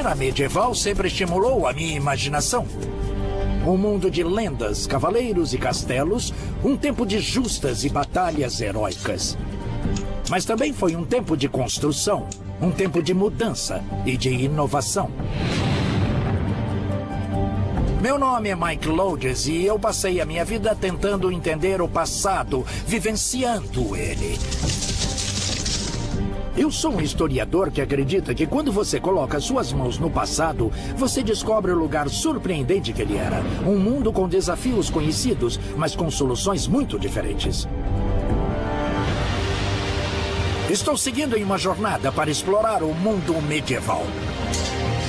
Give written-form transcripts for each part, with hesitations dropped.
era medieval sempre estimulou a minha imaginação. Um mundo de lendas, cavaleiros e castelos, um tempo de justas e batalhas heróicas. Mas também foi um tempo de construção, um tempo de mudança e de inovação. Meu nome é Mike Lodes e eu passei a minha vida tentando entender o passado, vivenciando ele. Eu sou um historiador que acredita que quando você coloca suas mãos no passado, você descobre o lugar surpreendente que ele era. Um mundo com desafios conhecidos, mas com soluções muito diferentes. Estou seguindo em uma jornada para explorar o mundo medieval.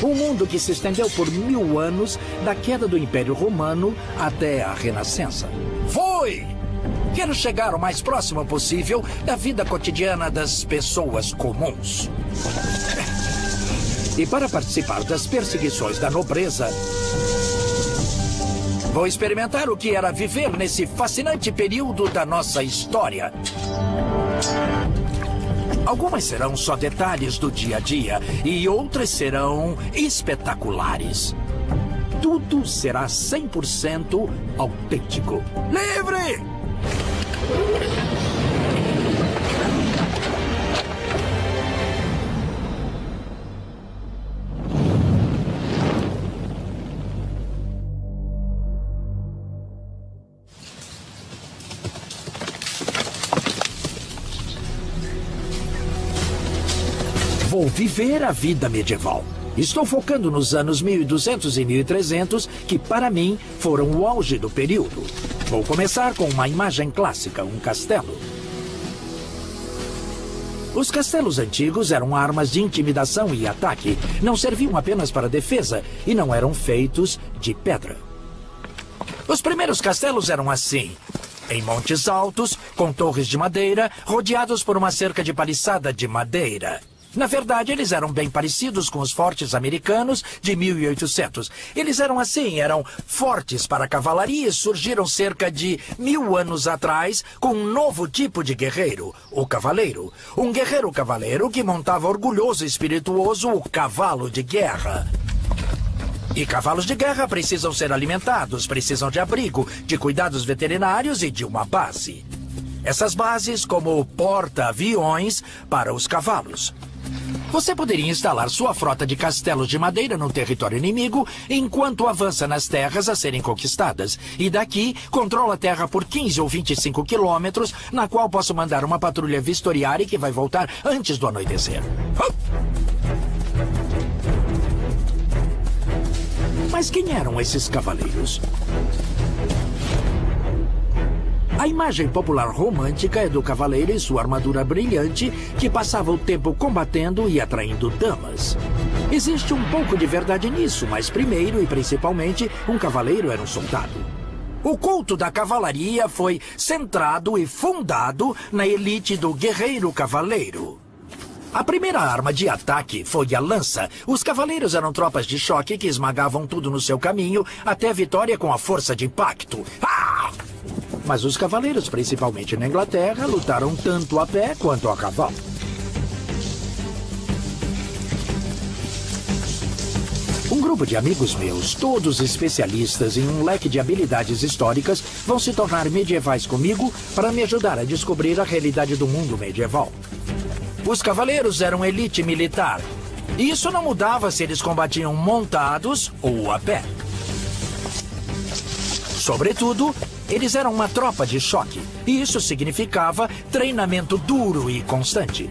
Um mundo que se estendeu por 1000 anos, da queda do Império Romano até a Renascença. Quero chegar o mais próximo possível da vida cotidiana das pessoas comuns. E para participar das perseguições da nobreza, vou experimentar o que era viver nesse fascinante período da nossa história. Algumas serão só detalhes do dia a dia e outras serão espetaculares. Tudo será 100% autêntico. Livre! Vou viver a vida medieval. Estou focando nos anos 1200 e 1300, que para mim foram o auge do período. Vou começar com uma imagem clássica, um castelo. Os castelos antigos eram armas de intimidação e ataque. Não serviam apenas para defesa e não eram feitos de pedra. Os primeiros castelos eram assim, em montes altos, com torres de madeira, rodeados por uma cerca de paliçada de madeira. Na verdade, eles eram bem parecidos com os fortes americanos de 1800. Eles eram assim, eram fortes para a cavalaria e surgiram cerca de 1000 anos atrás com um novo tipo de guerreiro, o cavaleiro. Um guerreiro cavaleiro que montava orgulhoso e espirituoso o cavalo de guerra. E cavalos de guerra precisam ser alimentados, precisam de abrigo, de cuidados veterinários e de uma base. Essas bases como porta-aviões para os cavalos. Você poderia instalar sua frota de castelos de madeira no território inimigo enquanto avança nas terras a serem conquistadas. E daqui, controla a terra por 15 ou 25 quilômetros, na qual posso mandar uma patrulha vistoriária que vai voltar antes do anoitecer. Mas quem eram esses cavaleiros? A imagem popular romântica é do cavaleiro e sua armadura brilhante que passava o tempo combatendo e atraindo damas. Existe um pouco de verdade nisso, mas primeiro e principalmente, um cavaleiro era um soldado. O culto da cavalaria foi centrado e fundado na elite do guerreiro cavaleiro. A primeira arma de ataque foi a lança. Os cavaleiros eram tropas de choque que esmagavam tudo no seu caminho até a vitória com a força de impacto. Ah! Mas os cavaleiros, principalmente na Inglaterra, lutaram tanto a pé quanto a cavalo. Um grupo de amigos meus, todos especialistas em um leque de habilidades históricas, vão se tornar medievais comigo para me ajudar a descobrir a realidade do mundo medieval. Os cavaleiros eram elite militar. E isso não mudava se eles combatiam montados ou a pé. Sobretudo, eles eram uma tropa de choque, e isso significava treinamento duro e constante.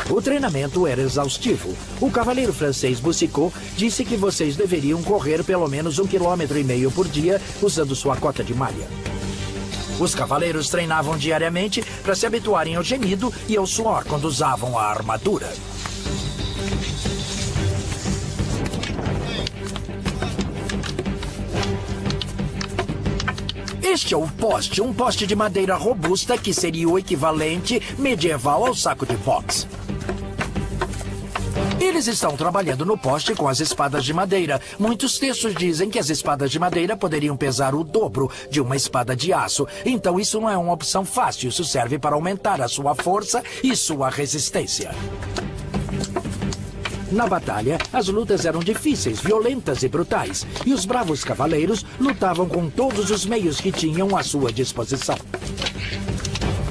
O treinamento era exaustivo. O cavaleiro francês Boucicaut disse que vocês deveriam correr pelo menos 1,5 km por dia usando sua cota de malha. Os cavaleiros treinavam diariamente para se habituarem ao gemido e ao suor quando usavam a armadura. Este é o poste, um poste de madeira robusta que seria o equivalente medieval ao saco de boxe. Eles estão trabalhando no poste com as espadas de madeira. Muitos textos dizem que as espadas de madeira poderiam pesar o dobro de uma espada de aço. Então isso não é uma opção fácil, isso serve para aumentar a sua força e sua resistência. Na batalha, as lutas eram difíceis, violentas e brutais, e os bravos cavaleiros lutavam com todos os meios que tinham à sua disposição.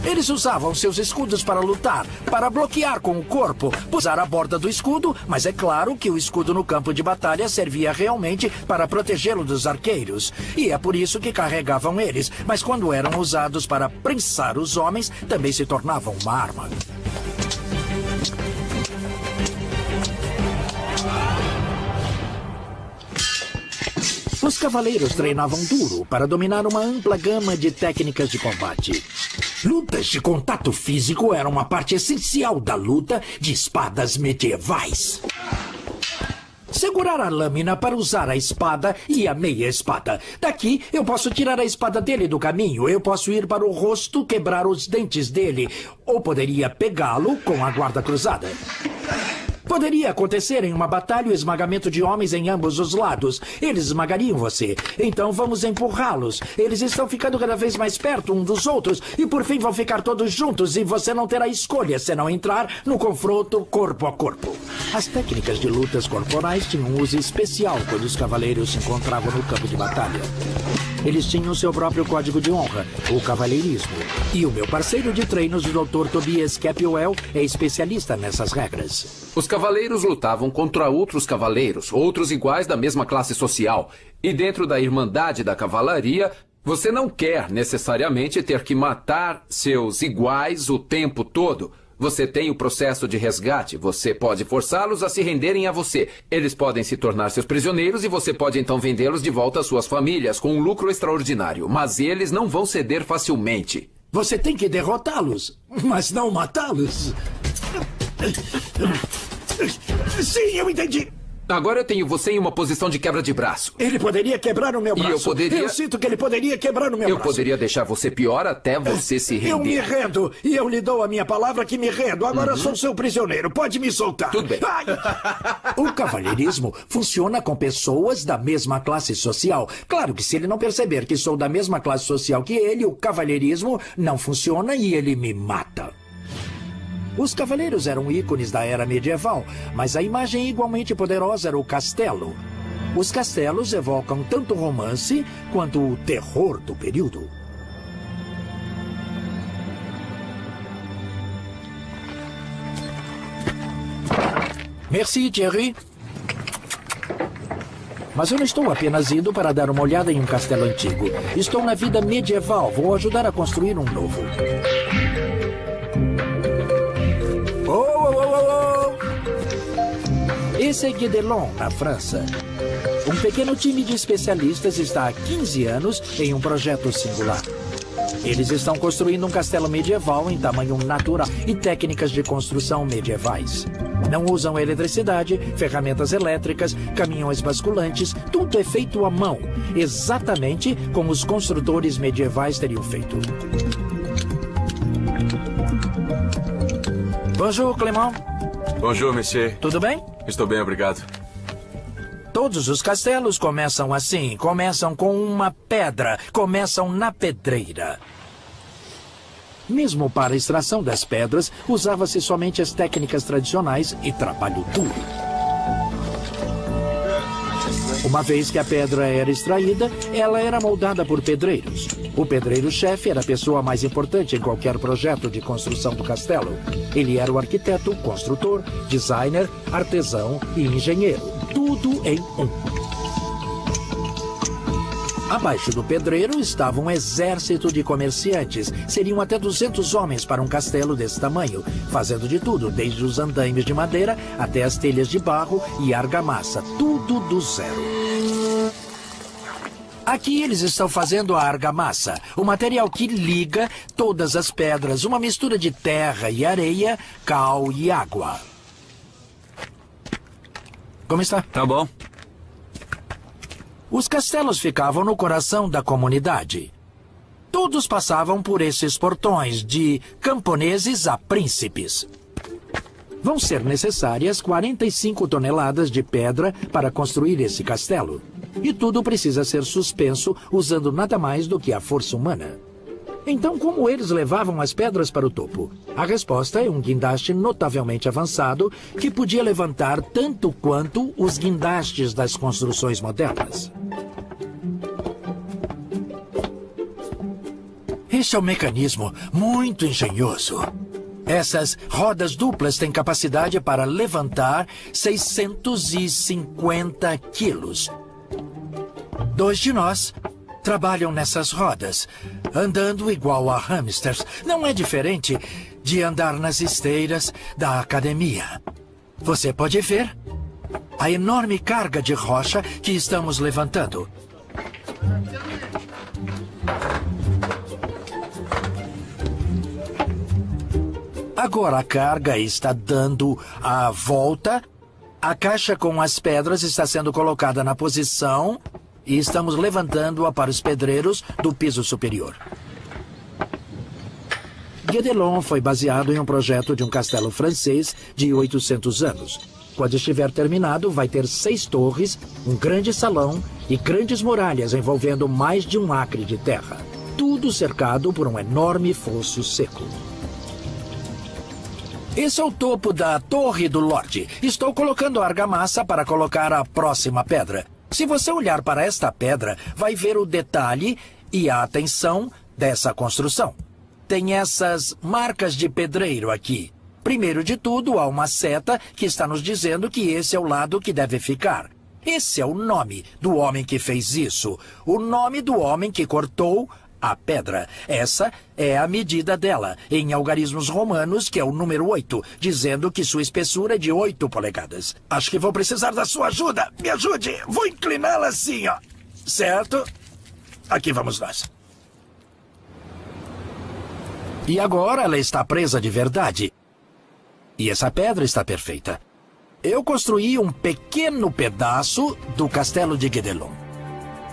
Eles usavam seus escudos para lutar, para bloquear com o corpo, usar a borda do escudo, mas é claro que o escudo no campo de batalha servia realmente para protegê-lo dos arqueiros. E é por isso que carregavam eles, mas quando eram usados para prensar os homens, também se tornavam uma arma. Os cavaleiros treinavam duro para dominar uma ampla gama de técnicas de combate. Lutas de contato físico eram uma parte essencial da luta de espadas medievais. Segurar a lâmina para usar a espada e a meia espada. Daqui, eu posso tirar a espada dele do caminho. Eu posso ir para o rosto, quebrar os dentes dele. Ou poderia pegá-lo com a guarda cruzada. Poderia acontecer em uma batalha o esmagamento de homens em ambos os lados. Eles esmagariam você. Então vamos empurrá-los. Eles estão ficando cada vez mais perto um dos outros e por fim vão ficar todos juntos e você não terá escolha senão entrar no confronto corpo a corpo. As técnicas de lutas corporais tinham um uso especial quando os cavaleiros se encontravam no campo de batalha. Eles tinham seu próprio código de honra, o cavalheirismo. E o meu parceiro de treinos, o Dr. Tobias Capwell, é especialista nessas regras. Os cavaleiros lutavam contra outros cavaleiros, outros iguais da mesma classe social. E dentro da Irmandade da Cavalaria, você não quer necessariamente ter que matar seus iguais o tempo todo. Você tem o processo de resgate. Você pode forçá-los a se renderem a você. Eles podem se tornar seus prisioneiros e você pode então vendê-los de volta às suas famílias com um lucro extraordinário. Mas eles não vão ceder facilmente. Você tem que derrotá-los, mas não matá-los. Sim, eu entendi. Agora eu tenho você em uma posição de quebra de braço. Ele poderia quebrar o meu braço. E eu poderia... Eu sinto que ele poderia quebrar o meu braço. Eu poderia deixar você pior até você se render. Eu me rendo. E eu lhe dou a minha palavra que me rendo. Agora sou seu prisioneiro. Pode me soltar. Tudo bem. Ai. O cavalheirismo funciona com pessoas da mesma classe social. Claro que se ele não perceber que sou da mesma classe social que ele, o cavalheirismo não funciona e ele me mata. Os cavaleiros eram ícones da era medieval, mas a imagem igualmente poderosa era o castelo. Os castelos evocam tanto o romance quanto o terror do período. Merci, Thierry. Mas eu não estou apenas indo para dar uma olhada em um castelo antigo. Estou na vida medieval. Vou ajudar a construir um novo. Esse é Guédelon, na França. Um pequeno time de especialistas está há 15 anos em um projeto singular. Eles estão construindo um castelo medieval em tamanho natural e técnicas de construção medievais. Não usam eletricidade, ferramentas elétricas, caminhões basculantes, tudo é feito à mão, exatamente como os construtores medievais teriam feito. Bonjour, Clément. Bonjour, monsieur. Tudo bem? Estou bem, obrigado. Todos os castelos começam assim, começam com uma pedra, começam na pedreira. Mesmo para a extração das pedras, usava-se somente as técnicas tradicionais e trabalho duro. Uma vez que a pedra era extraída, ela era moldada por pedreiros. O pedreiro-chefe era a pessoa mais importante em qualquer projeto de construção do castelo. Ele era o arquiteto, construtor, designer, artesão e engenheiro. Tudo em um. Abaixo do pedreiro estava um exército de comerciantes. Seriam até 200 homens para um castelo desse tamanho, fazendo de tudo, desde os andaimes de madeira até as telhas de barro e argamassa. Tudo do zero. Aqui eles estão fazendo a argamassa, o material que liga todas as pedras, uma mistura de terra e areia, cal e água. Como está? Tá bom. Os castelos ficavam no coração da comunidade. Todos passavam por esses portões, de camponeses a príncipes. Vão ser necessárias 45 toneladas de pedra para construir esse castelo. E tudo precisa ser suspenso usando nada mais do que a força humana. Então, como eles levavam as pedras para o topo? A resposta é um guindaste notavelmente avançado que podia levantar tanto quanto os guindastes das construções modernas. Este é um mecanismo muito engenhoso. Essas rodas duplas têm capacidade para levantar 650 quilos. 2 de nós trabalham nessas rodas, andando igual a hamsters. Não é diferente de andar nas esteiras da academia. Você pode ver a enorme carga de rocha que estamos levantando. Agora a carga está dando a volta. A caixa com as pedras está sendo colocada na posição e estamos levantando-a para os pedreiros do piso superior. Guédelon foi baseado em um projeto de um castelo francês de 800 anos. Quando estiver terminado, vai ter 6 torres, um grande salão e grandes muralhas envolvendo mais de 1 acre de terra. Tudo cercado por um enorme fosso seco. Esse é o topo da Torre do Lorde. Estou colocando a argamassa para colocar a próxima pedra. Se você olhar para esta pedra, vai ver o detalhe e a atenção dessa construção. Tem essas marcas de pedreiro aqui. Primeiro de tudo, há uma seta que está nos dizendo que esse é o lado que deve ficar. Esse é o nome do homem que fez isso. O nome do homem que cortou a pedra. Essa é a medida dela, em algarismos romanos, que é o número 8, dizendo que sua espessura é de 8 polegadas. Acho que vou precisar da sua ajuda. Me ajude. Vou incliná-la assim, ó. Certo? Aqui vamos nós. E agora ela está presa de verdade. E essa pedra está perfeita. Eu construí um pequeno pedaço do castelo de Guédelon.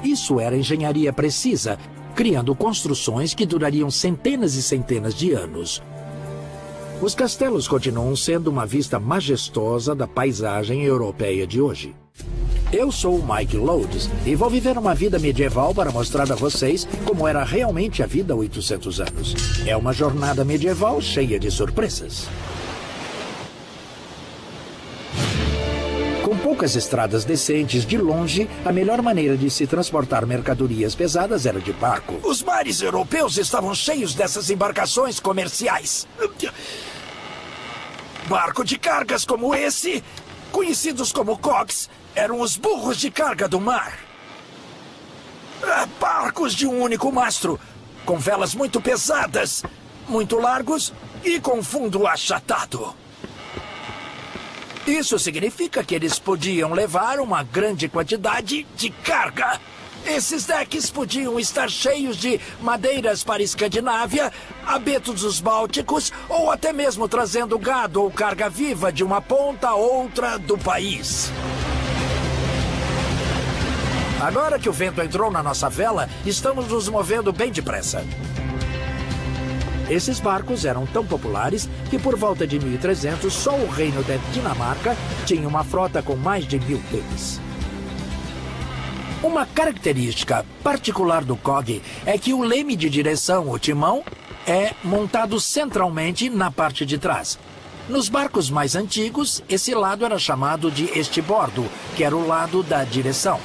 Isso era engenharia precisa, criando construções que durariam centenas e centenas de anos. Os castelos continuam sendo uma vista majestosa da paisagem europeia de hoje. Eu sou o Mike Lodes e vou viver uma vida medieval para mostrar a vocês como era realmente a vida há 800 anos. É uma jornada medieval cheia de surpresas. Com poucas estradas decentes, de longe, a melhor maneira de se transportar mercadorias pesadas era de barco. Os mares europeus estavam cheios dessas embarcações comerciais. Barco de cargas como esse, conhecidos como cogs, eram os burros de carga do mar. Barcos de um único mastro, com velas muito pesadas, muito largos e com fundo achatado. Isso significa que eles podiam levar uma grande quantidade de carga. Esses decks podiam estar cheios de madeiras para a Escandinávia, abetos dos Bálticos, ou até mesmo trazendo gado ou carga viva de uma ponta a outra do país. Agora que o vento entrou na nossa vela, estamos nos movendo bem depressa. Esses barcos eram tão populares que por volta de 1300 só o reino da Dinamarca tinha uma frota com mais de 1000 deles. Uma característica particular do cog é que o leme de direção, o timão, é montado centralmente na parte de trás. Nos barcos mais antigos, esse lado era chamado de estibordo, que era o lado da direção.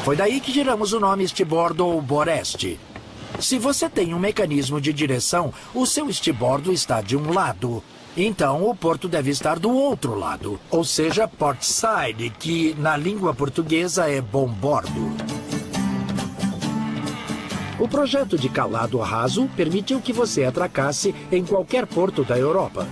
Foi daí que tiramos o nome estibordo ou boreste. Se você tem um mecanismo de direção, o seu estibordo está de um lado. Então, o porto deve estar do outro lado. Ou seja, port side, que na língua portuguesa é bom bordo. O projeto de calado raso permitiu que você atracasse em qualquer porto da Europa.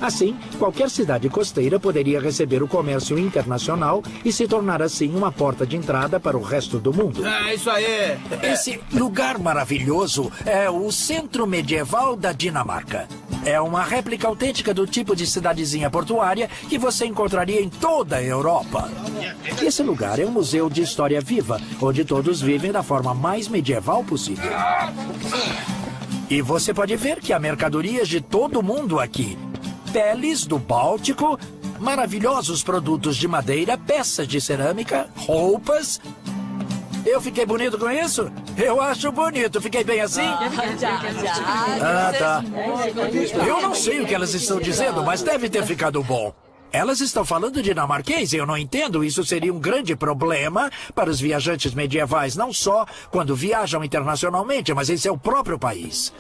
Assim, qualquer cidade costeira poderia receber o comércio internacional e se tornar assim uma porta de entrada para o resto do mundo. É isso aí! Esse lugar maravilhoso é o centro medieval da Dinamarca. É uma réplica autêntica do tipo de cidadezinha portuária que você encontraria em toda a Europa. Esse lugar é um museu de história viva, onde todos vivem da forma mais medieval possível. E você pode ver que há mercadorias de todo mundo aqui. Peles do Báltico, maravilhosos produtos de madeira, peças de cerâmica, roupas. Eu fiquei bonito com isso? Eu acho bonito. Fiquei bem assim? Ah, tá. Eu não sei o que elas estão dizendo, mas deve ter ficado bom. Elas estão falando dinamarquês e eu não entendo. Isso seria um grande problema para os viajantes medievais, não só quando viajam internacionalmente, mas em seu próprio país.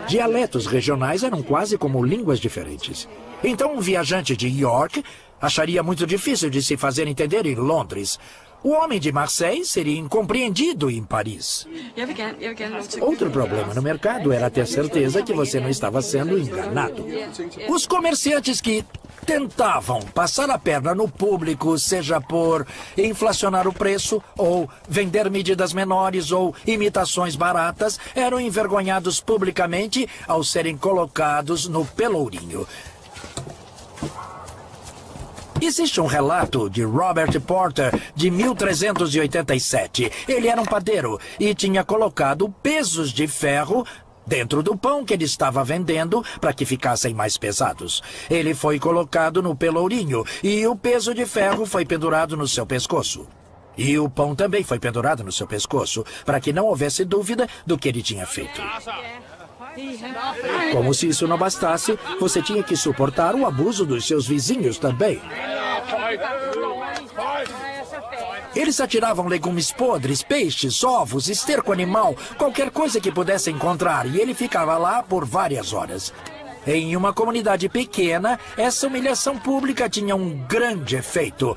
Dialetos regionais eram quase como línguas diferentes. Então um viajante de York acharia muito difícil de se fazer entender em Londres. O homem de Marseille seria incompreendido em Paris. Outro problema no mercado era ter certeza que você não estava sendo enganado. Os comerciantes que tentavam passar a perna no público, seja por inflacionar o preço, ou vender medidas menores, ou imitações baratas, eram envergonhados publicamente ao serem colocados no pelourinho. Existe um relato de Robert Porter, de 1387. Ele era um padeiro e tinha colocado pesos de ferro dentro do pão que ele estava vendendo para que ficassem mais pesados. Ele foi colocado no pelourinho e o peso de ferro foi pendurado no seu pescoço. E o pão também foi pendurado no seu pescoço, para que não houvesse dúvida do que ele tinha feito. Como se isso não bastasse, você tinha que suportar o abuso dos seus vizinhos também. Eles atiravam legumes podres, peixes, ovos, esterco animal, qualquer coisa que pudesse encontrar, e ele ficava lá por várias horas. Em uma comunidade pequena, essa humilhação pública tinha um grande efeito.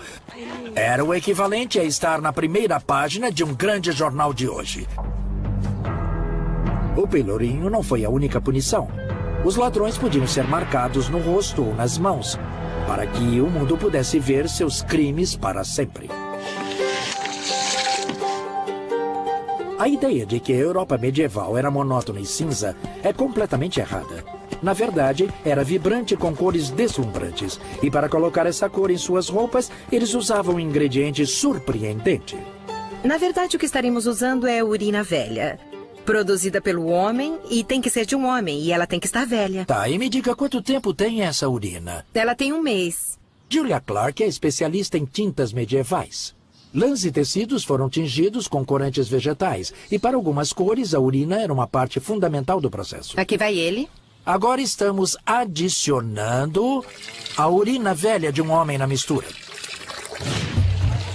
Era o equivalente a estar na primeira página de um grande jornal de hoje. O pelourinho não foi a única punição. Os ladrões podiam ser marcados no rosto ou nas mãos, para que o mundo pudesse ver seus crimes para sempre. A ideia de que a Europa medieval era monótona e cinza é completamente errada. Na verdade, era vibrante com cores deslumbrantes. E para colocar essa cor em suas roupas, eles usavam um ingrediente surpreendente. Na verdade, o que estaremos usando é urina velha. Produzida pelo homem e tem que ser de um homem. E ela tem que estar velha. Tá, e me diga quanto tempo tem essa urina? Ela tem 1 mês. Julia Clark é especialista em tintas medievais. Lãs e tecidos foram tingidos com corantes vegetais. E para algumas cores, a urina era uma parte fundamental do processo. Aqui vai ele. Agora estamos adicionando a urina velha de um homem na mistura.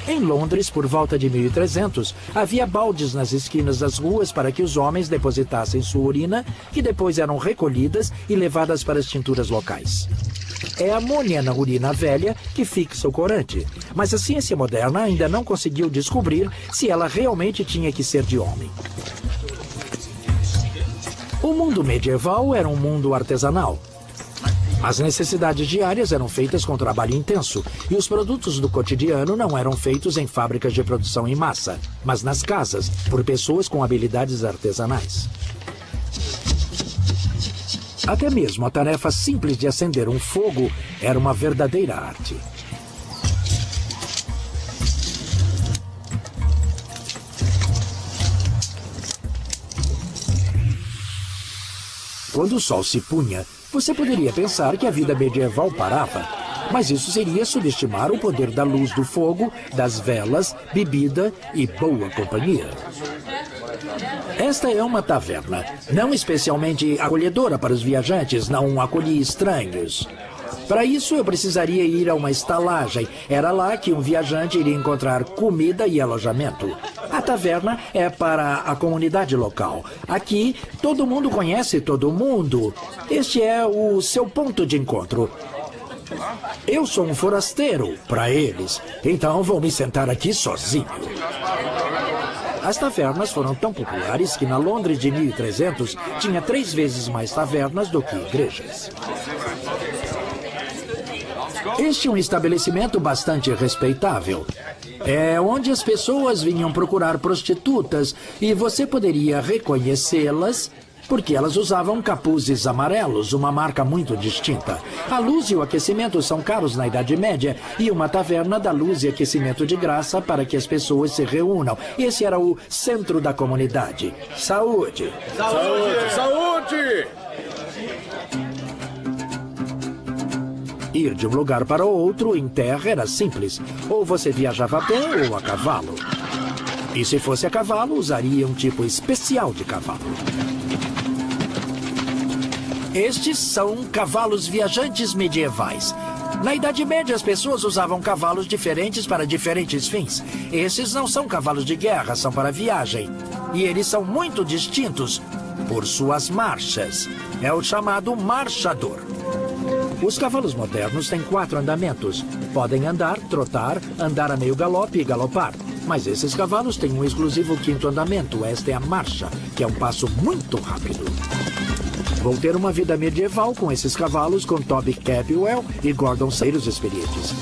Em Londres, por volta de 1300, havia baldes nas esquinas das ruas para que os homens depositassem sua urina, que depois eram recolhidas e levadas para as tinturas locais. É a amônia na urina velha que fixa o corante, mas a ciência moderna ainda não conseguiu descobrir se ela realmente tinha que ser de homem. O mundo medieval era um mundo artesanal. As necessidades diárias eram feitas com trabalho intenso e os produtos do cotidiano não eram feitos em fábricas de produção em massa, mas nas casas, por pessoas com habilidades artesanais. Até mesmo a tarefa simples de acender um fogo era uma verdadeira arte. Quando o sol se punha, você poderia pensar que a vida medieval parava, mas isso seria subestimar o poder da luz do fogo, das velas, bebida e boa companhia. Esta é uma taverna, não especialmente acolhedora para os viajantes, não acolhia estranhos. Para isso, eu precisaria ir a uma estalagem. Era lá que um viajante iria encontrar comida e alojamento. A taverna é para a comunidade local. Aqui, todo mundo conhece todo mundo. Este é o seu ponto de encontro. Eu sou um forasteiro para eles, então vou me sentar aqui sozinho. As tavernas foram tão populares que na Londres de 1300 tinha 3 vezes mais tavernas do que igrejas. Este é um estabelecimento bastante respeitável. É onde as pessoas vinham procurar prostitutas e você poderia reconhecê-las porque elas usavam capuzes amarelos, uma marca muito distinta. A luz e o aquecimento são caros na Idade Média e uma taverna dá luz e aquecimento de graça para que as pessoas se reúnam. Esse era o centro da comunidade. Saúde! Saúde! Saúde! Ir de um lugar para outro em terra era simples. Ou você viajava a pé ou a cavalo. E se fosse a cavalo, usaria um tipo especial de cavalo. Estes são cavalos viajantes medievais. Na Idade Média, as pessoas usavam cavalos diferentes para diferentes fins. Esses não são cavalos de guerra, são para viagem. E eles são muito distintos por suas marchas. É o chamado marchador. Os cavalos modernos têm 4 andamentos. Podem andar, trotar, andar a meio galope e galopar. Mas esses cavalos têm um exclusivo 5º andamento. Esta é a marcha, que é um passo muito rápido. Vou ter uma vida medieval com esses cavalos, com Toby Capwell e Gordon Sayers experientes.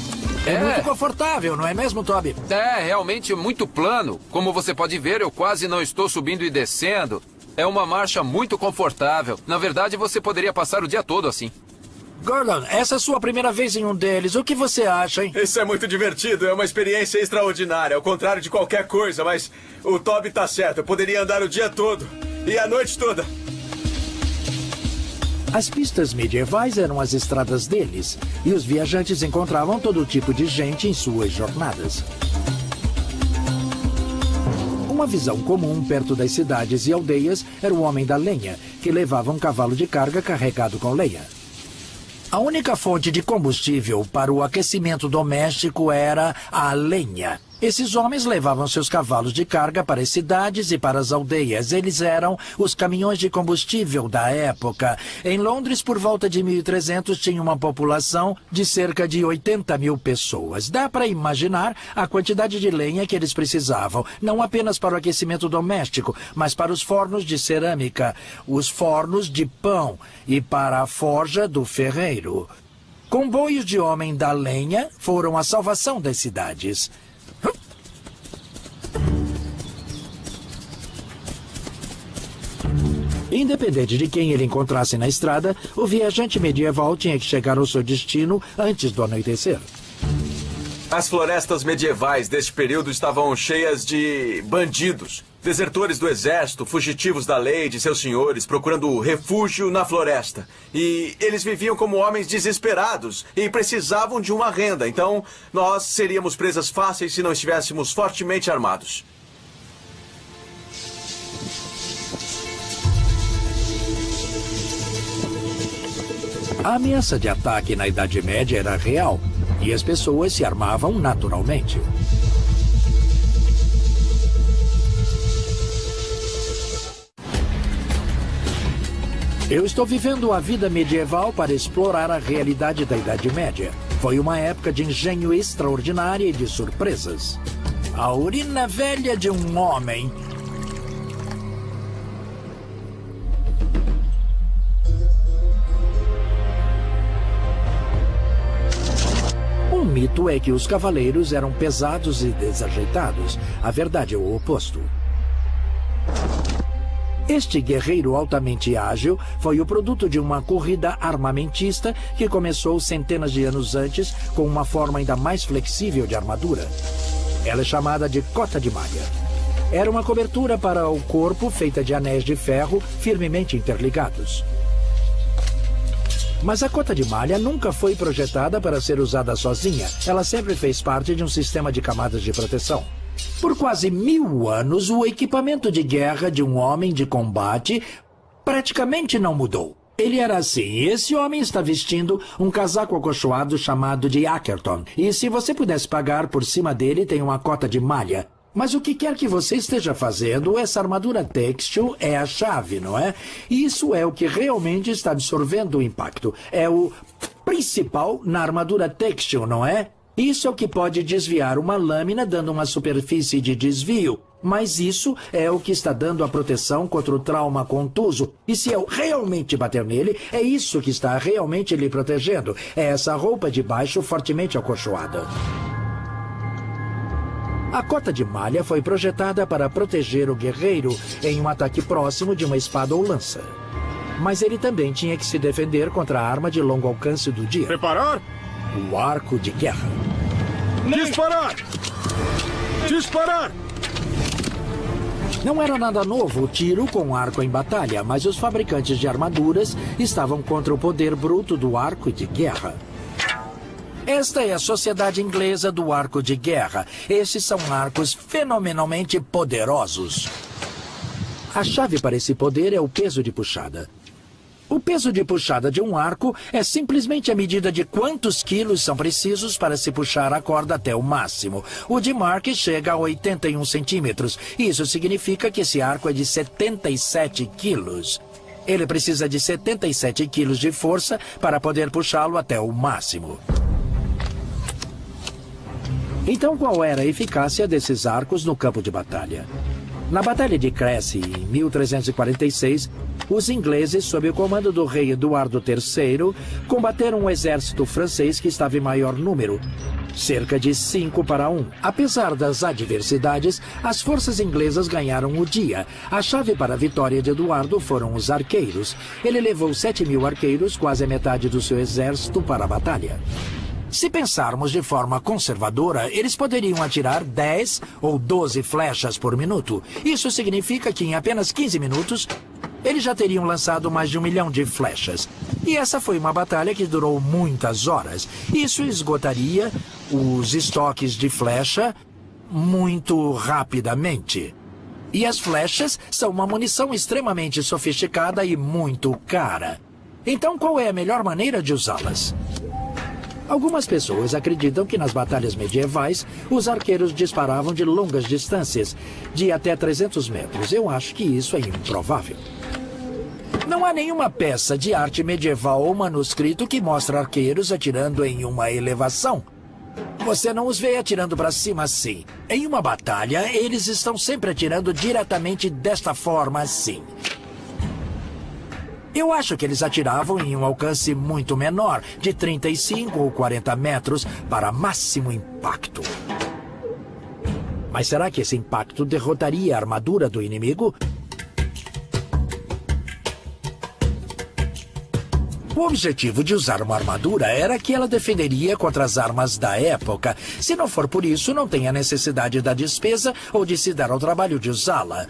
É muito confortável, não é mesmo, Toby? É, realmente muito plano. Como você pode ver, eu quase não estou subindo e descendo. É uma marcha muito confortável. Na verdade, você poderia passar o dia todo assim. Gordon, essa é a sua primeira vez em um deles. O que você acha, hein? Isso é muito divertido, é uma experiência extraordinária, ao contrário de qualquer coisa, mas o Toby tá certo, eu poderia andar o dia todo e a noite toda. As pistas medievais eram as estradas deles, e os viajantes encontravam todo tipo de gente em suas jornadas. Uma visão comum perto das cidades e aldeias era o homem da lenha, que levava um cavalo de carga carregado com lenha. A única fonte de combustível para o aquecimento doméstico era a lenha. Esses homens levavam seus cavalos de carga para as cidades e para as aldeias. Eles eram os caminhões de combustível da época. Em Londres, por volta de 1300, tinha uma população de cerca de 80 mil pessoas. Dá para imaginar a quantidade de lenha que eles precisavam, não apenas para o aquecimento doméstico, mas para os fornos de cerâmica, os fornos de pão e para a forja do ferreiro. Comboios de homem da lenha foram a salvação das cidades. Independente de quem ele encontrasse na estrada, o viajante medieval tinha que chegar ao seu destino antes do anoitecer. As florestas medievais deste período estavam cheias de bandidos, desertores do exército, fugitivos da lei de seus senhores, procurando refúgio na floresta. E eles viviam como homens desesperados e precisavam de uma renda. Então, nós seríamos presas fáceis se não estivéssemos fortemente armados. A ameaça de ataque na Idade Média era real, e as pessoas se armavam naturalmente. Eu estou vivendo a vida medieval para explorar a realidade da Idade Média. Foi uma época de engenho extraordinária e de surpresas. A urina velha de um homem. O mito é que os cavaleiros eram pesados e desajeitados. A verdade é o oposto. Este guerreiro altamente ágil foi o produto de uma corrida armamentista que começou centenas de anos antes com uma forma ainda mais flexível de armadura. Ela é chamada de cota de malha. Era uma cobertura para o corpo feita de anéis de ferro firmemente interligados. Mas a cota de malha nunca foi projetada para ser usada sozinha. Ela sempre fez parte de um sistema de camadas de proteção. Por quase 1000 anos, o equipamento de guerra de um homem de combate praticamente não mudou. Ele era assim, e esse homem está vestindo um casaco acolchoado chamado de Ackerton. E se você pudesse pagar por cima dele, tem uma cota de malha. Mas o que quer que você esteja fazendo, essa armadura têxtil é a chave, não é? Isso é o que realmente está absorvendo o impacto. É o principal na armadura têxtil, não é? Isso é o que pode desviar uma lâmina, dando uma superfície de desvio. Mas isso é o que está dando a proteção contra o trauma contuso. E se eu realmente bater nele, é isso que está realmente lhe protegendo. É essa roupa de baixo fortemente acolchoada. A cota de malha foi projetada para proteger o guerreiro em um ataque próximo de uma espada ou lança. Mas ele também tinha que se defender contra a arma de longo alcance do dia. Preparar? O arco de guerra. Disparar! Disparar! Não era nada novo o tiro com arco em batalha, mas os fabricantes de armaduras estavam contra o poder bruto do arco de guerra. Esta é a Sociedade Inglesa do Arco de Guerra. Esses são arcos fenomenalmente poderosos. A chave para esse poder é o peso de puxada. O peso de puxada de um arco é simplesmente a medida de quantos quilos são precisos para se puxar a corda até o máximo. O de Mark chega a 81 centímetros. Isso significa que esse arco é de 77 quilos. Ele precisa de 77 quilos de força para poder puxá-lo até o máximo. Então, qual era a eficácia desses arcos no campo de batalha? Na Batalha de Crécy, em 1346, os ingleses, sob o comando do rei Eduardo III, combateram um exército francês que estava em maior número, cerca de 5-1. Apesar das adversidades, as forças inglesas ganharam o dia. A chave para a vitória de Eduardo foram os arqueiros. Ele levou 7.000 arqueiros, quase a metade do seu exército, para a batalha. Se pensarmos de forma conservadora, eles poderiam atirar 10 ou 12 flechas por minuto. Isso significa que em apenas 15 minutos, eles já teriam lançado mais de 1 milhão de flechas. E essa foi uma batalha que durou muitas horas. Isso esgotaria os estoques de flecha muito rapidamente. E as flechas são uma munição extremamente sofisticada e muito cara. Então, qual é a melhor maneira de usá-las? Algumas pessoas acreditam que nas batalhas medievais, os arqueiros disparavam de longas distâncias, de até 300 metros. Eu acho que isso é improvável. Não há nenhuma peça de arte medieval ou manuscrito que mostre arqueiros atirando em uma elevação. Você não os vê atirando para cima assim. Em uma batalha, eles estão sempre atirando diretamente desta forma assim. Eu acho que eles atiravam em um alcance muito menor, de 35 ou 40 metros, para máximo impacto. Mas será que esse impacto derrotaria a armadura do inimigo? O objetivo de usar uma armadura era que ela defenderia contra as armas da época. Se não for por isso, não tem a necessidade da despesa ou de se dar ao trabalho de usá-la.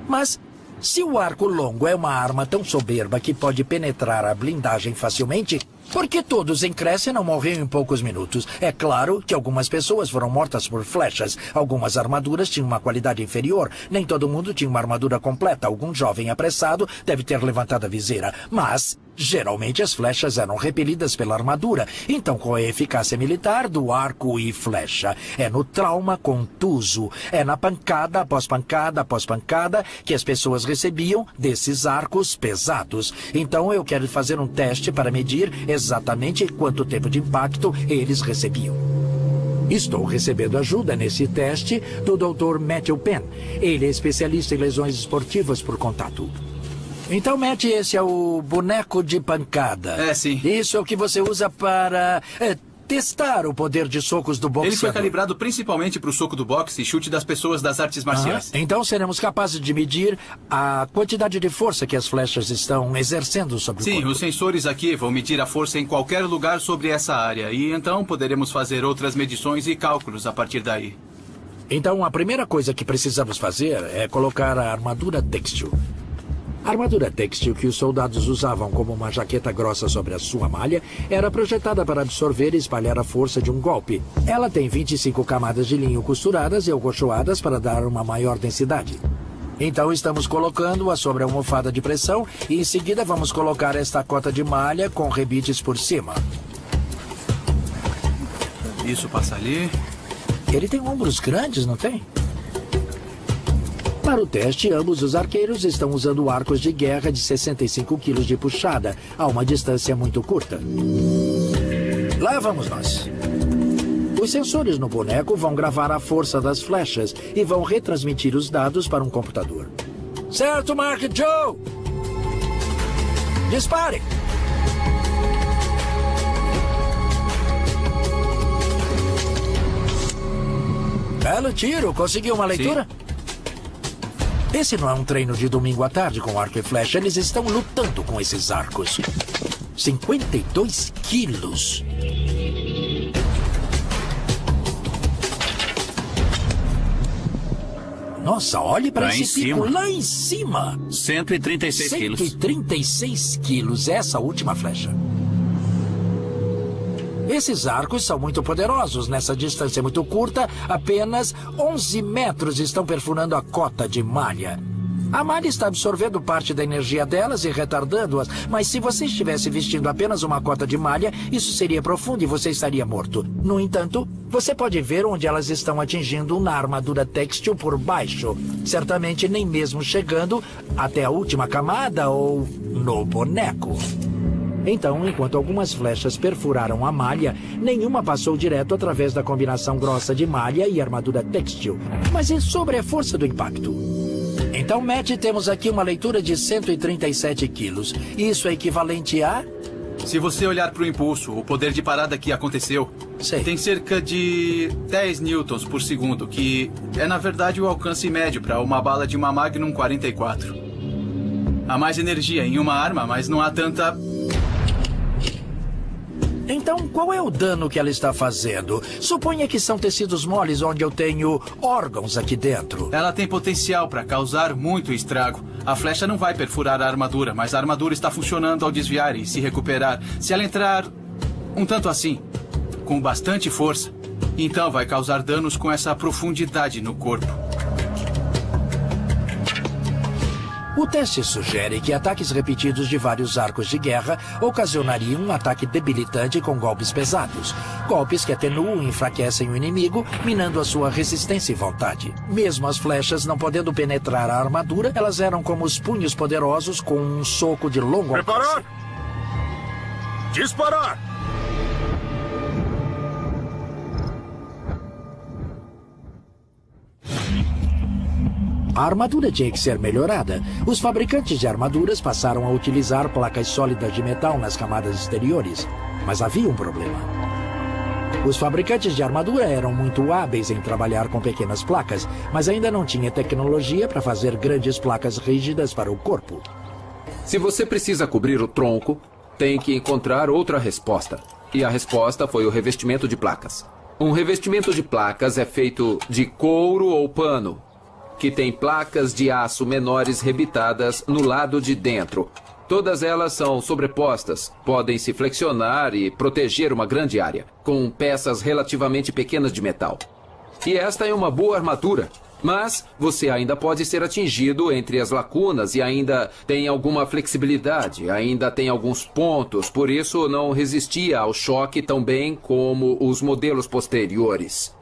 Mas se o arco longo é uma arma tão soberba que pode penetrar a blindagem facilmente, por que todos em Crécy não morreram em poucos minutos? É claro que algumas pessoas foram mortas por flechas. Algumas armaduras tinham uma qualidade inferior. Nem todo mundo tinha uma armadura completa. Algum jovem apressado deve ter levantado a viseira. Mas geralmente as flechas eram repelidas pela armadura. Então qual é a eficácia militar do arco e flecha? É no trauma contuso. É na pancada após pancada após pancada que as pessoas recebiam desses arcos pesados. Então eu quero fazer um teste para medir exatamente quanto tempo de impacto eles recebiam. Estou recebendo ajuda nesse teste do Dr. Matthew Penn. Ele é especialista em lesões esportivas por contato. Então, Matt, esse é o boneco de pancada. É, sim. Isso é o que você usa para testar o poder de socos do boxeador. Ele foi calibrado principalmente para o soco do boxe e chute das pessoas das artes marciais. Então seremos capazes de medir a quantidade de força que as flechas estão exercendo sobre o corpo. Sim, os sensores aqui vão medir a força em qualquer lugar sobre essa área. E então poderemos fazer outras medições e cálculos a partir daí. Então a primeira coisa que precisamos fazer é colocar a armadura têxtil. A armadura têxtil que os soldados usavam como uma jaqueta grossa sobre a sua malha era projetada para absorver e espalhar a força de um golpe. Ela tem 25 camadas de linho costuradas e acolchoadas para dar uma maior densidade. Então estamos colocando-a sobre a almofada de pressão e em seguida vamos colocar esta cota de malha com rebites por cima. Isso passa ali. Ele tem ombros grandes, não tem? Para o teste, ambos os arqueiros estão usando arcos de guerra de 65 quilos de puxada, a uma distância muito curta. Lá vamos nós. Os sensores no boneco vão gravar a força das flechas e vão retransmitir os dados para um computador. Certo, Mark Joe? Dispare! Belo tiro. Conseguiu uma leitura? Sim. Esse não é um treino de domingo à tarde com arco e flecha. Eles estão lutando com esses arcos. 52 quilos. Nossa, olhe para esse pico lá em cima. 136 quilos. 136 quilos, essa última flecha. Esses arcos são muito poderosos. Nessa distância muito curta, apenas 11 metros estão perfurando a cota de malha. A malha está absorvendo parte da energia delas e retardando-as, mas se você estivesse vestindo apenas uma cota de malha, isso seria profundo e você estaria morto. No entanto, você pode ver onde elas estão atingindo na armadura têxtil por baixo, certamente nem mesmo chegando até a última camada ou no boneco. Então, enquanto algumas flechas perfuraram a malha, nenhuma passou direto através da combinação grossa de malha e armadura têxtil. Mas é sobre a força do impacto. Então, Matt, temos aqui uma leitura de 137 quilos. Isso é equivalente a... Se você olhar para o impulso, o poder de parada que aconteceu, Sei. tem cerca de 10 newtons por segundo, que é, na verdade, o alcance médio para uma bala de uma Magnum 44. Há mais energia em uma arma, mas não há tanta... Então, qual é o dano que ela está fazendo? Suponha que são tecidos moles onde eu tenho órgãos aqui dentro. Ela tem potencial para causar muito estrago. A flecha não vai perfurar a armadura, mas a armadura está funcionando ao desviar e se recuperar. Se ela entrar um tanto assim, com bastante força, então vai causar danos com essa profundidade no corpo. O teste sugere que ataques repetidos de vários arcos de guerra ocasionariam um ataque debilitante com golpes pesados. Golpes que atenuam e enfraquecem o inimigo, minando a sua resistência e vontade. Mesmo as flechas não podendo penetrar a armadura, elas eram como os punhos poderosos com um soco de longo alcance. Preparar! Disparar! A armadura tinha que ser melhorada. Os fabricantes de armaduras passaram a utilizar placas sólidas de metal nas camadas exteriores. Mas havia um problema. Os fabricantes de armadura eram muito hábeis em trabalhar com pequenas placas, mas ainda não tinha tecnologia para fazer grandes placas rígidas para o corpo. Se você precisa cobrir o tronco, tem que encontrar outra resposta. E a resposta foi o revestimento de placas. Um revestimento de placas é feito de couro ou pano, que tem placas de aço menores rebitadas no lado de dentro. Todas elas são sobrepostas, podem se flexionar e proteger uma grande área, com peças relativamente pequenas de metal. E esta é uma boa armadura, mas você ainda pode ser atingido entre as lacunas e ainda tem alguma flexibilidade, ainda tem alguns pontos, por isso não resistia ao choque tão bem como os modelos posteriores.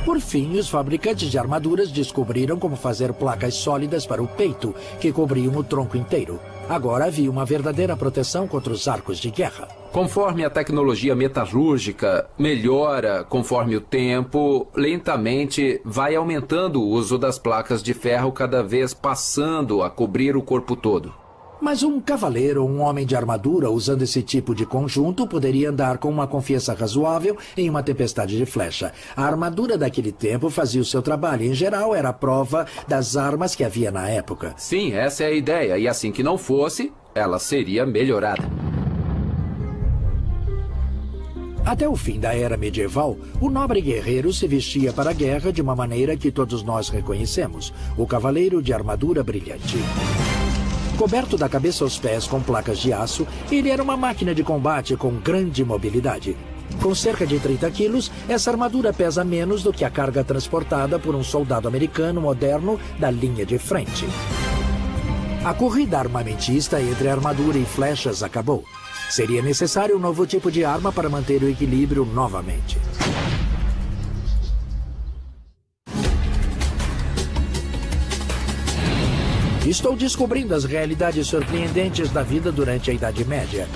Por fim, os fabricantes de armaduras descobriram como fazer placas sólidas para o peito, que cobriam o tronco inteiro. Agora havia uma verdadeira proteção contra os arcos de guerra. Conforme a tecnologia metalúrgica melhora conforme o tempo, lentamente vai aumentando o uso das placas de ferro, cada vez passando a cobrir o corpo todo. Mas um cavaleiro ou um homem de armadura usando esse tipo de conjunto poderia andar com uma confiança razoável em uma tempestade de flecha. A armadura daquele tempo fazia o seu trabalho. Em geral, era a prova das armas que havia na época. Sim, essa é a ideia. E assim que não fosse, ela seria melhorada. Até o fim da era medieval, o nobre guerreiro se vestia para a guerra de uma maneira que todos nós reconhecemos: o cavaleiro de armadura brilhante. Coberto da cabeça aos pés com placas de aço, ele era uma máquina de combate com grande mobilidade. Com cerca de 30 quilos, essa armadura pesa menos do que a carga transportada por um soldado americano moderno da linha de frente. A corrida armamentista entre armadura e flechas acabou. Seria necessário um novo tipo de arma para manter o equilíbrio novamente. Estou descobrindo as realidades surpreendentes da vida durante a Idade Média.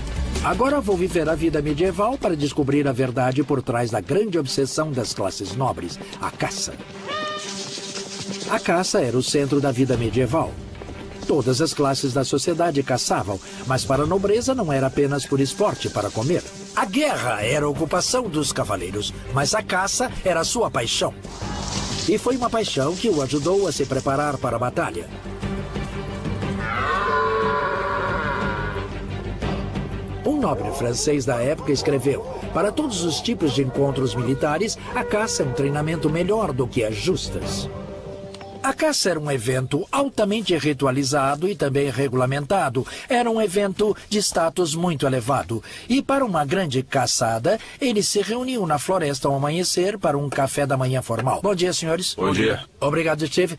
Agora vou viver a vida medieval para descobrir a verdade por trás da grande obsessão das classes nobres, a caça. A caça era o centro da vida medieval. Todas as classes da sociedade caçavam, mas para a nobreza não era apenas por esporte para comer. A guerra era a ocupação dos cavaleiros, mas a caça era a sua paixão. E foi uma paixão que o ajudou a se preparar para a batalha. Um nobre francês da época escreveu: para todos os tipos de encontros militares, a caça é um treinamento melhor do que as justas. A caça era um evento altamente ritualizado e também regulamentado. Era um evento de status muito elevado. E para uma grande caçada, eles se reuniam na floresta ao amanhecer para um café da manhã formal. Bom dia, senhores. Bom dia. Obrigado, Steve.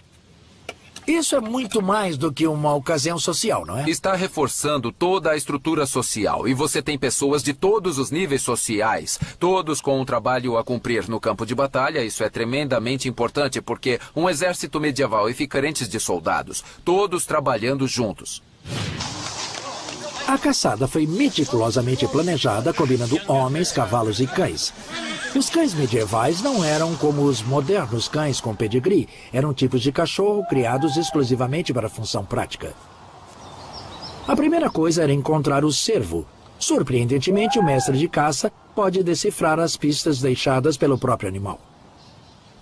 Isso é muito mais do que uma ocasião social, não é? Está reforçando toda a estrutura social. E você tem pessoas de todos os níveis sociais, todos com um trabalho a cumprir no campo de batalha. Isso é tremendamente importante, porque um exército medieval fica carente de soldados, todos trabalhando juntos. A caçada foi meticulosamente planejada, combinando homens, cavalos e cães. Os cães medievais não eram como os modernos cães com pedigree. Eram tipos de cachorro criados exclusivamente para função prática. A primeira coisa era encontrar o cervo. Surpreendentemente, o mestre de caça pode decifrar as pistas deixadas pelo próprio animal.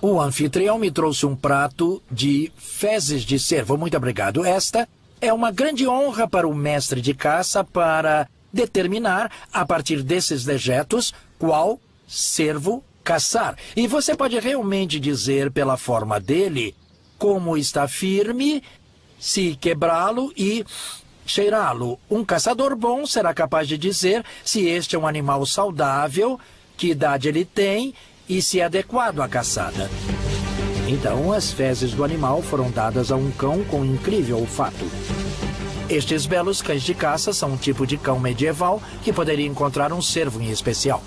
O anfitrião me trouxe um prato de fezes de cervo. Muito obrigado. Esta é uma grande honra para o mestre de caça para determinar, a partir desses dejetos, qual cervo caçar. E você pode realmente dizer pela forma dele como está firme, se quebrá-lo e cheirá-lo. Um caçador bom será capaz de dizer se este é um animal saudável, que idade ele tem e se é adequado à caçada. Então, as fezes do animal foram dadas a um cão com incrível olfato. Estes belos cães de caça são um tipo de cão medieval que poderia encontrar um cervo em especial.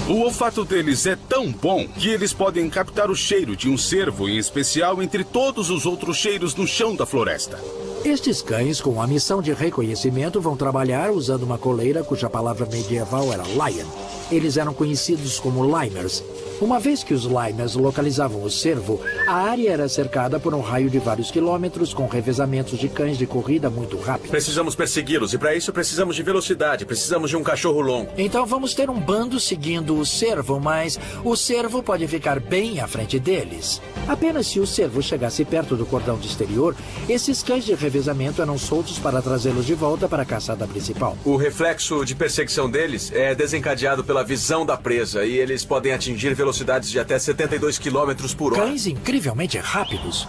O olfato deles é tão bom que eles podem captar o cheiro de um cervo em especial entre todos os outros cheiros no chão da floresta. Estes cães, com a missão de reconhecimento, vão trabalhar usando uma coleira cuja palavra medieval era lion. Eles eram conhecidos como limers. Uma vez que os limers localizavam o cervo, a área era cercada por um raio de vários quilômetros com revezamentos de cães de corrida muito rápidos. Precisamos persegui-los e para isso precisamos de velocidade, precisamos de um cachorro longo. Então vamos ter um bando seguindo o cervo, mas o cervo pode ficar bem à frente deles. Apenas se o cervo chegasse perto do cordão exterior, esses cães de revezamento eram soltos para trazê-los de volta para a caçada principal. O reflexo de perseguição deles é desencadeado pela visão da presa e eles podem atingir velocidades de até 72 km por hora. Cães incrivelmente rápidos.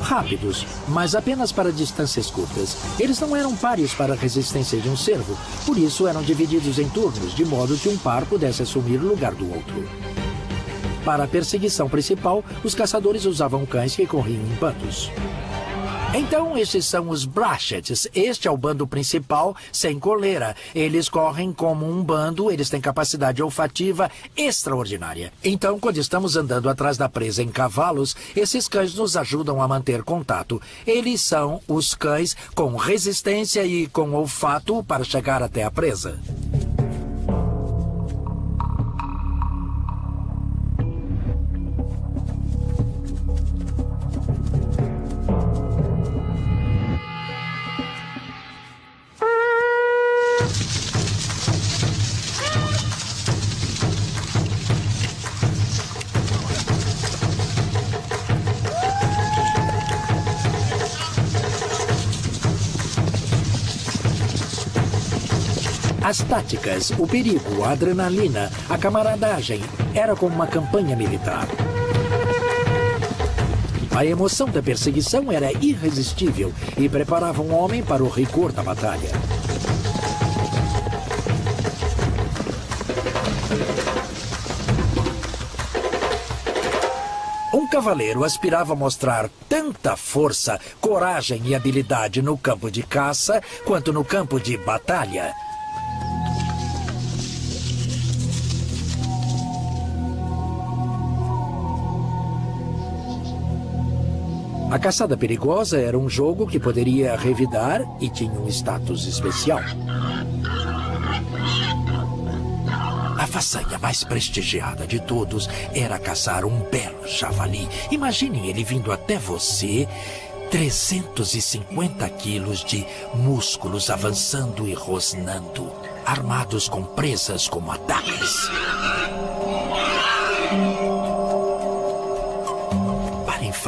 Rápidos, mas apenas para distâncias curtas. Eles não eram pares para a resistência de um cervo, por isso eram divididos em turnos, de modo que um par pudesse assumir o lugar do outro. Para a perseguição principal, os caçadores usavam cães que corriam em bandos. Então, estes são os Brachets. Este é o bando principal, sem coleira. Eles correm como um bando, eles têm capacidade olfativa extraordinária. Então, quando estamos andando atrás da presa em cavalos, esses cães nos ajudam a manter contato. Eles são os cães com resistência e com olfato para chegar até a presa. As táticas, o perigo, a adrenalina, a camaradagem, era como uma campanha militar. A emoção da perseguição era irresistível e preparava um homem para o rigor da batalha. Um cavaleiro aspirava a mostrar tanta força, coragem e habilidade no campo de caça quanto no campo de batalha. A caçada perigosa era um jogo que poderia revidar e tinha um status especial. A façanha mais prestigiada de todos era caçar um belo javali. Imaginem ele vindo até você, 350 quilos de músculos avançando e rosnando, armados com presas como adagas.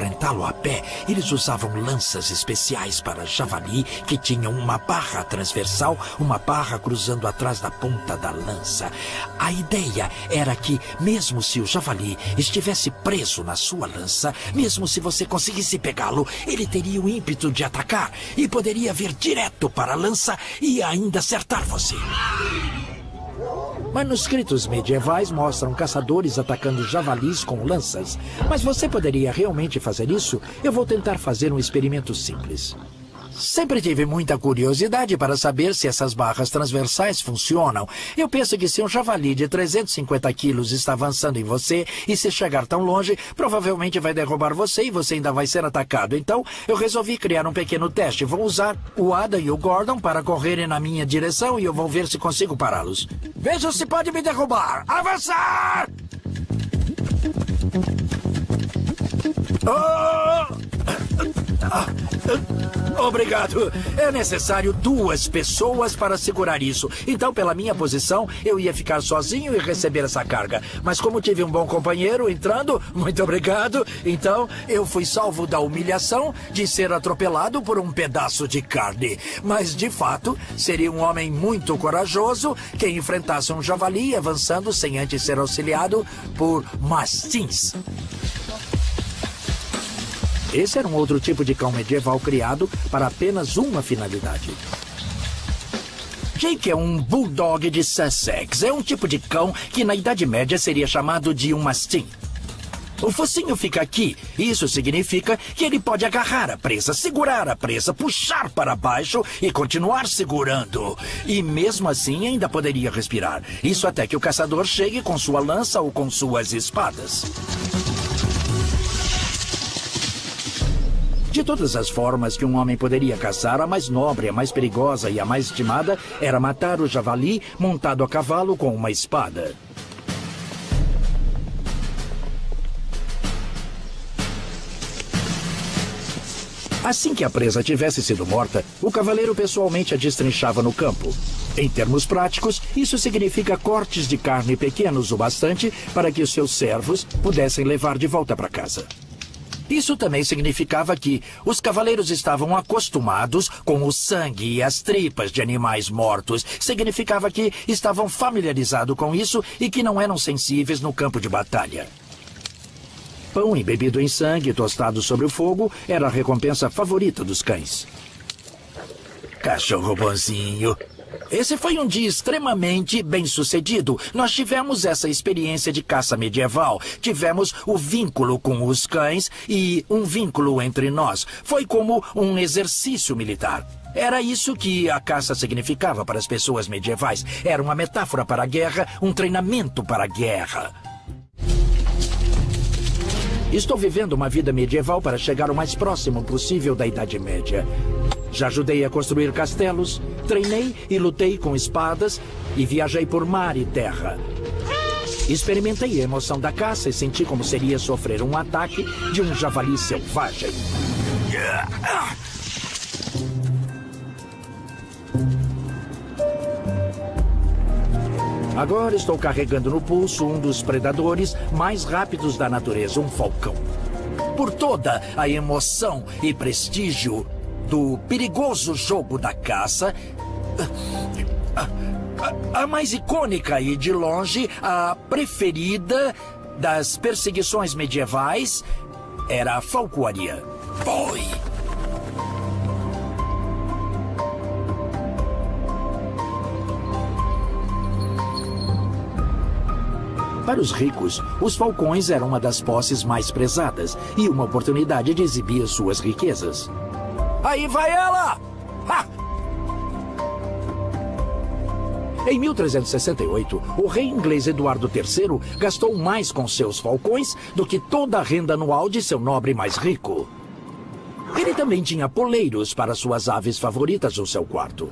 enfrentá-lo a pé, eles usavam lanças especiais para javali que tinham uma barra transversal, uma barra cruzando atrás da ponta da lança. A ideia era que, mesmo se o javali estivesse preso na sua lança, mesmo se você conseguisse pegá-lo, ele teria o ímpeto de atacar e poderia vir direto para a lança e ainda acertar você. Manuscritos medievais mostram caçadores atacando javalis com lanças. Mas você poderia realmente fazer isso? Eu vou tentar fazer um experimento simples. Sempre tive muita curiosidade para saber se essas barras transversais funcionam. Eu penso que se um javali de 350 quilos está avançando em você e se chegar tão longe, provavelmente vai derrubar você e você ainda vai ser atacado. Então, eu resolvi criar um pequeno teste. Vou usar o Adam e o Gordon para correrem na minha direção e eu vou ver se consigo pará-los. Veja se pode me derrubar. Avançar! Obrigado. É necessário 2 pessoas para segurar isso. Então, pela minha posição, eu ia ficar sozinho e receber essa carga. Mas como tive um bom companheiro entrando, muito obrigado, então eu fui salvo da humilhação de ser atropelado por um pedaço de carne. Mas, de fato, seria um homem muito corajoso quem enfrentasse um javali avançando sem antes ser auxiliado por mastins. Esse era um outro tipo de cão medieval criado para apenas uma finalidade. Jake é um bulldog de Sussex. É um tipo de cão que na Idade Média seria chamado de um mastim. O focinho fica aqui. Isso significa que ele pode agarrar a presa, segurar a presa, puxar para baixo e continuar segurando. E mesmo assim ainda poderia respirar. Isso até que o caçador chegue com sua lança ou com suas espadas. De todas as formas que um homem poderia caçar, a mais nobre, a mais perigosa e a mais estimada era matar o javali montado a cavalo com uma espada. Assim que a presa tivesse sido morta, o cavaleiro pessoalmente a destrinchava no campo. Em termos práticos, isso significa cortes de carne pequenos o bastante para que os seus servos pudessem levar de volta para casa. Isso também significava que os cavaleiros estavam acostumados com o sangue e as tripas de animais mortos. Significava que estavam familiarizados com isso e que não eram sensíveis no campo de batalha. Pão embebido em sangue, tostado sobre o fogo, era a recompensa favorita dos cães. Cachorro bonzinho. Esse foi um dia extremamente bem-sucedido. Nós tivemos essa experiência de caça medieval. Tivemos o vínculo com os cães e um vínculo entre nós. Foi como um exercício militar. Era isso que a caça significava para as pessoas medievais. Era uma metáfora para a guerra, um treinamento para a guerra. Estou vivendo uma vida medieval para chegar o mais próximo possível da Idade Média. Já ajudei a construir castelos, treinei e lutei com espadas e viajei por mar e terra. Experimentei a emoção da caça e senti como seria sofrer um ataque de um javali selvagem. Agora estou carregando no pulso um dos predadores mais rápidos da natureza, um falcão. Por toda a emoção e prestígio do perigoso jogo da caça, a mais icônica e, de longe, a preferida das perseguições medievais era a falcoaria. Foi! Para os ricos, os falcões eram uma das posses mais prezadas e uma oportunidade de exibir suas riquezas. Aí vai ela! Ha! Em 1368, o rei inglês Eduardo III gastou mais com seus falcões do que toda a renda anual de seu nobre mais rico. Ele também tinha poleiros para suas aves favoritas no seu quarto.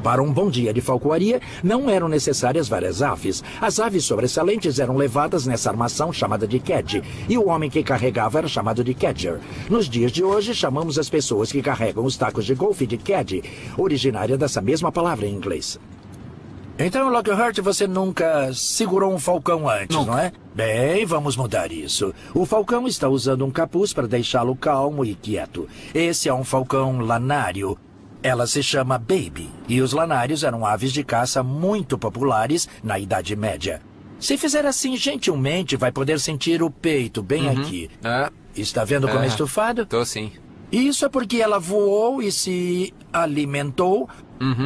Para um bom dia de falcoaria, não eram necessárias várias aves. As aves sobressalentes eram levadas nessa armação chamada de kedge, e o homem que carregava era chamado de kedger. Nos dias de hoje, chamamos as pessoas que carregam os tacos de golfe de caddy, originária dessa mesma palavra em inglês. Então, Lockhart, você nunca segurou um falcão antes, Nunca. não é? Bem, vamos mudar isso. O falcão está usando um capuz para deixá-lo calmo e quieto. Esse é um falcão lanário. Ela se chama Baby. E os lanários eram aves de caça muito populares na Idade Média. Se fizer assim gentilmente, vai poder sentir o peito bem aqui. Está vendo como é estufado? Tô sim. Isso é porque ela voou e se alimentou,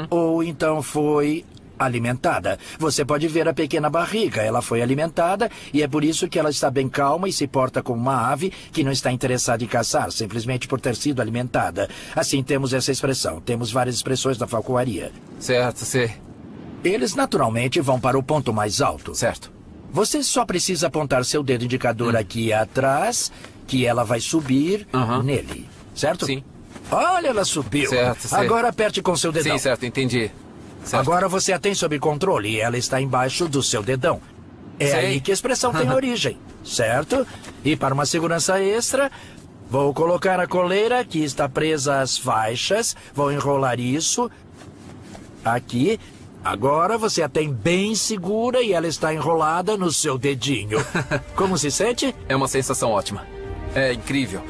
ou então foi alimentada. Você pode ver a pequena barriga, ela foi alimentada e é por isso que ela está bem calma e se porta como uma ave que não está interessada em caçar, simplesmente por ter sido alimentada. Assim temos essa expressão, temos várias expressões da falcoaria. Certo, sei. Eles naturalmente vão para o ponto mais alto. Certo. Você só precisa apontar seu dedo indicador aqui atrás, que ela vai subir nele, certo? Sim. Olha, ela subiu. Certo, sei. Agora aperte com seu dedão. Sim, certo, entendi. Certo. Agora você a tem sob controle e ela está embaixo do seu dedão. É Sei. aí que a expressão tem origem, certo? E para uma segurança extra, vou colocar a coleira que está presa às faixas, vou enrolar isso aqui. Agora você a tem bem segura e ela está enrolada no seu dedinho. Como se sente? É uma sensação ótima. É incrível.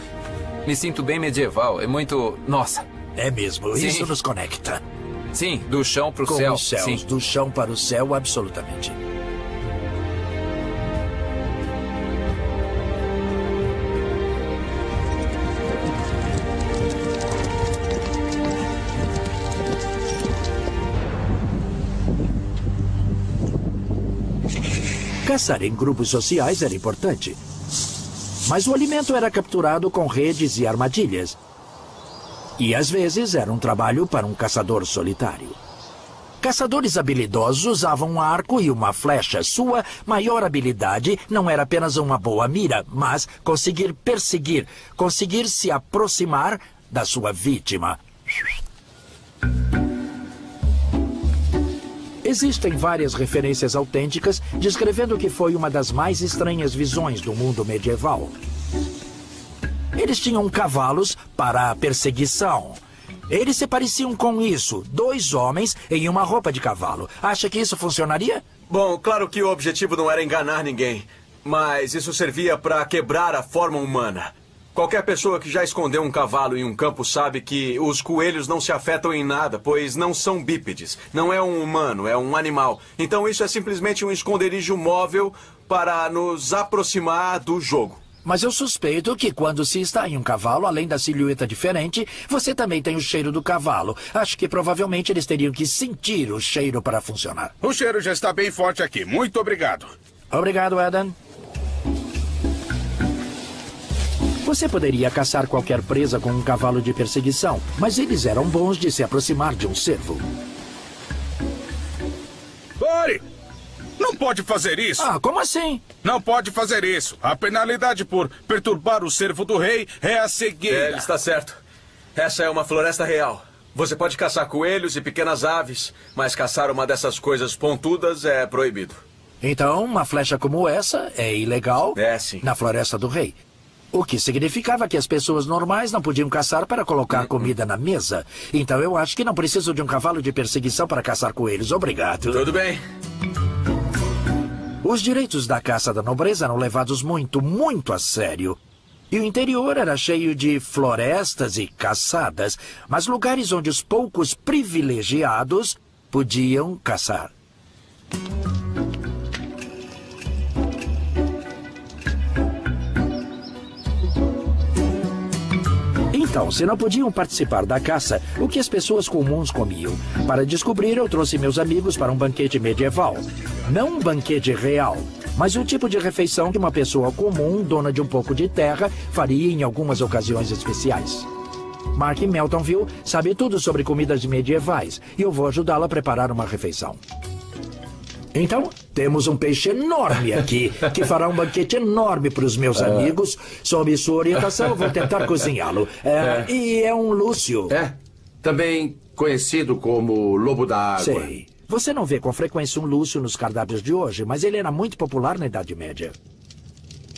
Me sinto bem medieval. É muito... Nossa. É mesmo, Sim. isso nos conecta. Sim, do chão pro Com céu. os céus, Sim. do chão para o céu, absolutamente. Caçar em grupos sociais era importante. Mas o alimento era capturado com redes e armadilhas. E às vezes era um trabalho para um caçador solitário. Caçadores habilidosos usavam um arco e uma flecha. Sua maior habilidade não era apenas uma boa mira, mas conseguir perseguir, conseguir se aproximar da sua vítima. Existem várias referências autênticas descrevendo que foi uma das mais estranhas visões do mundo medieval. Eles tinham cavalos para a perseguição. Eles se pareciam com isso, 2 homens em uma roupa de cavalo. Acha que isso funcionaria? Bom, claro que o objetivo não era enganar ninguém, mas isso servia para quebrar a forma humana. Qualquer pessoa que já escondeu um cavalo em um campo sabe que os coelhos não se afetam em nada, pois não são bípedes. Não é um humano, é um animal. Então isso é simplesmente um esconderijo móvel para nos aproximar do jogo. Mas eu suspeito que quando se está em um cavalo, além da silhueta diferente, você também tem o cheiro do cavalo. Acho que provavelmente eles teriam que sentir o cheiro para funcionar. O cheiro já está bem forte aqui. Muito obrigado. Obrigado, Adam. Você poderia caçar qualquer presa com um cavalo de perseguição, mas eles eram bons de se aproximar de um cervo. Pare! Não pode fazer isso! Ah, como assim? Não pode fazer isso. A penalidade por perturbar o cervo do rei é a cegueira. Ele está certo. Essa é uma floresta real. Você pode caçar coelhos e pequenas aves, mas caçar uma dessas coisas pontudas é proibido. Então, uma flecha como essa é ilegal É, sim. na Floresta do Rei. O que significava que as pessoas normais não podiam caçar para colocar comida na mesa. Então eu acho que não preciso de um cavalo de perseguição para caçar coelhos. Obrigado. Tudo bem. Os direitos da caça da nobreza eram levados muito, muito a sério. E o interior era cheio de florestas e caçadas, mas lugares onde os poucos privilegiados podiam caçar. Então, se não podiam participar da caça, o que as pessoas comuns comiam? Para descobrir, eu trouxe meus amigos para um banquete medieval. Não um banquete real, mas o tipo de refeição que uma pessoa comum, dona de um pouco de terra, faria em algumas ocasiões especiais. Mark Meltonville sabe tudo sobre comidas medievais e eu vou ajudá-lo a preparar uma refeição. Então, temos um peixe enorme aqui, que fará um banquete enorme para os meus amigos. Sob sua orientação, eu vou tentar cozinhá-lo. E é um lúcio. É, também conhecido como lobo da água. Sei. Você não vê com frequência um lúcio nos cardápios de hoje, mas ele era muito popular na Idade Média.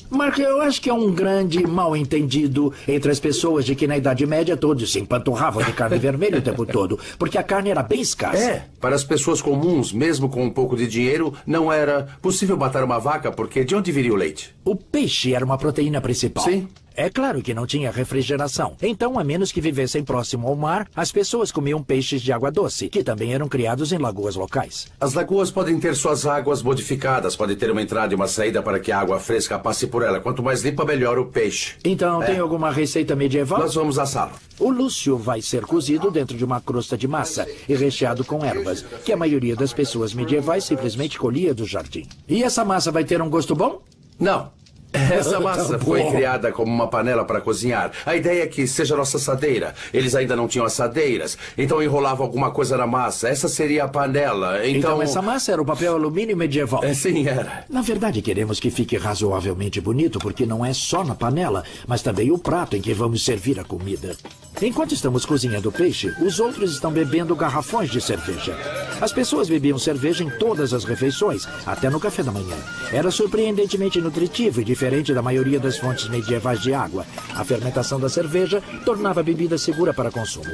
Mark, eu acho que é um grande mal-entendido entre as pessoas de que na Idade Média todos se empanturravam de carne vermelha o tempo todo, porque a carne era bem escassa. Para as pessoas comuns, mesmo com um pouco de dinheiro, não era possível matar uma vaca, porque de onde viria o leite? O peixe era uma proteína principal. Sim. É claro que não tinha refrigeração. Então, a menos que vivessem próximo ao mar, as pessoas comiam peixes de água doce, que também eram criados em lagoas locais. As lagoas podem ter suas águas modificadas, podem ter uma entrada e uma saída para que a água fresca passe por ela. Quanto mais limpa, melhor o peixe. Então, tem alguma receita medieval? Nós vamos assá-lo. O lúcio vai ser cozido dentro de uma crosta de massa e recheado com ervas, que a maioria das pessoas medievais simplesmente colhia do jardim. E essa massa vai ter um gosto bom? Não. Essa massa foi criada como uma panela para cozinhar. A ideia é que seja nossa assadeira. Eles ainda não tinham assadeiras, então enrolavam alguma coisa na massa. Essa seria a panela. Então essa massa era o papel alumínio medieval? Sim, era. Na verdade, queremos que fique razoavelmente bonito, porque não é só na panela, mas também o prato em que vamos servir a comida. Enquanto estamos cozinhando o peixe, os outros estão bebendo garrafões de cerveja. As pessoas bebiam cerveja em todas as refeições, até no café da manhã. Era surpreendentemente nutritivo e diferente da maioria das fontes medievais de água. A fermentação da cerveja tornava a bebida segura para consumo.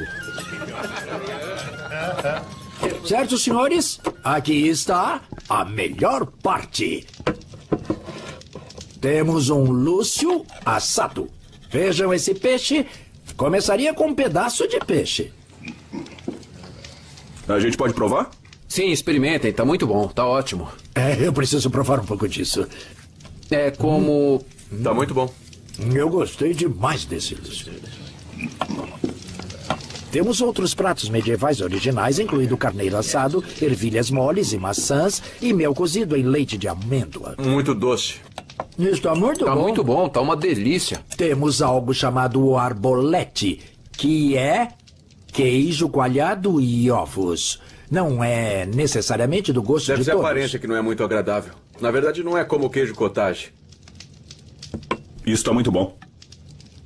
Certo, senhores? Aqui está a melhor parte. Temos um lúcio assado. Vejam esse peixe. Começaria com um pedaço de peixe. A gente pode provar? Sim, experimentem. Tá muito bom. Tá ótimo. Eu preciso provar um pouco disso. É como... Tá muito bom. Eu gostei demais desse lúcio. Temos outros pratos medievais originais, incluindo carneiro assado, ervilhas moles e maçãs e mel cozido em leite de amêndoa. Muito doce. Está muito bom. Tá muito bom. Tá uma delícia. Temos algo chamado arbolete, que é queijo coalhado e ovos. Não é necessariamente do gosto Deve de ser todos. a aparência que não é muito agradável. Na verdade, não é como o queijo cottage. Isso tá muito bom.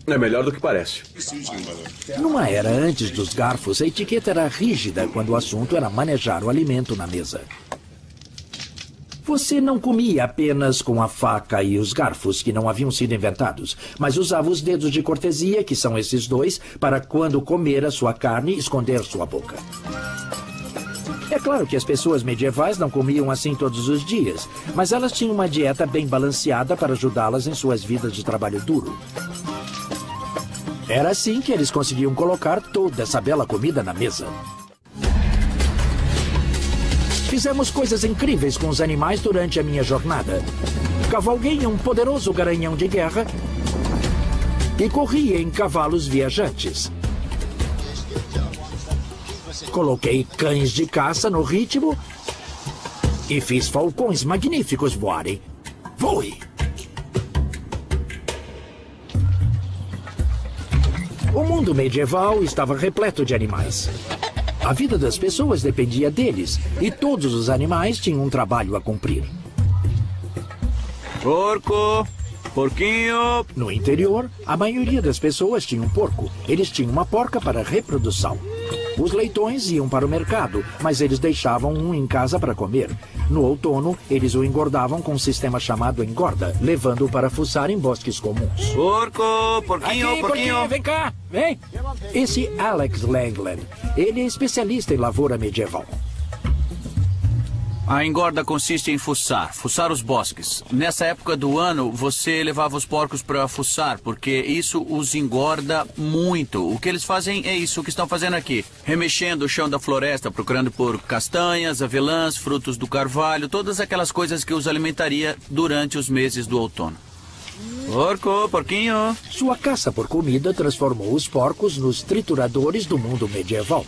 É melhor do que parece. Numa era antes dos garfos, a etiqueta era rígida quando o assunto era manejar o alimento na mesa. Você não comia apenas com a faca e os garfos, que não haviam sido inventados, mas usava os dedos de cortesia, que são esses dois, para quando comer a sua carne, esconder sua boca. É claro que as pessoas medievais não comiam assim todos os dias, mas elas tinham uma dieta bem balanceada para ajudá-las em suas vidas de trabalho duro. Era assim que eles conseguiam colocar toda essa bela comida na mesa. Fizemos coisas incríveis com os animais durante a minha jornada. Cavalguei em um poderoso garanhão de guerra e corri em cavalos viajantes. Coloquei cães de caça no ritmo e fiz falcões magníficos voarem. Voe! O mundo medieval estava repleto de animais. A vida das pessoas dependia deles, e todos os animais tinham um trabalho a cumprir. Porco! Porquinho! No interior, a maioria das pessoas tinha um porco. Eles tinham uma porca para reprodução. Os leitões iam para o mercado, mas eles deixavam um em casa para comer. No outono, eles o engordavam com um sistema chamado engorda, levando-o para fuçar em bosques comuns. Porco! Porquinho! Aqui, porquinho! vem cá, vem! Esse Alex Langland, ele é especialista em lavoura medieval. A engorda consiste em fuçar os bosques. Nessa época do ano, você levava os porcos para fuçar, porque isso os engorda muito. O que eles fazem é isso que estão fazendo aqui. Remexendo o chão da floresta, procurando por castanhas, avelãs, frutos do carvalho, todas aquelas coisas que os alimentaria durante os meses do outono. Porco, porquinho. Sua caça por comida transformou os porcos nos trituradores do mundo medieval.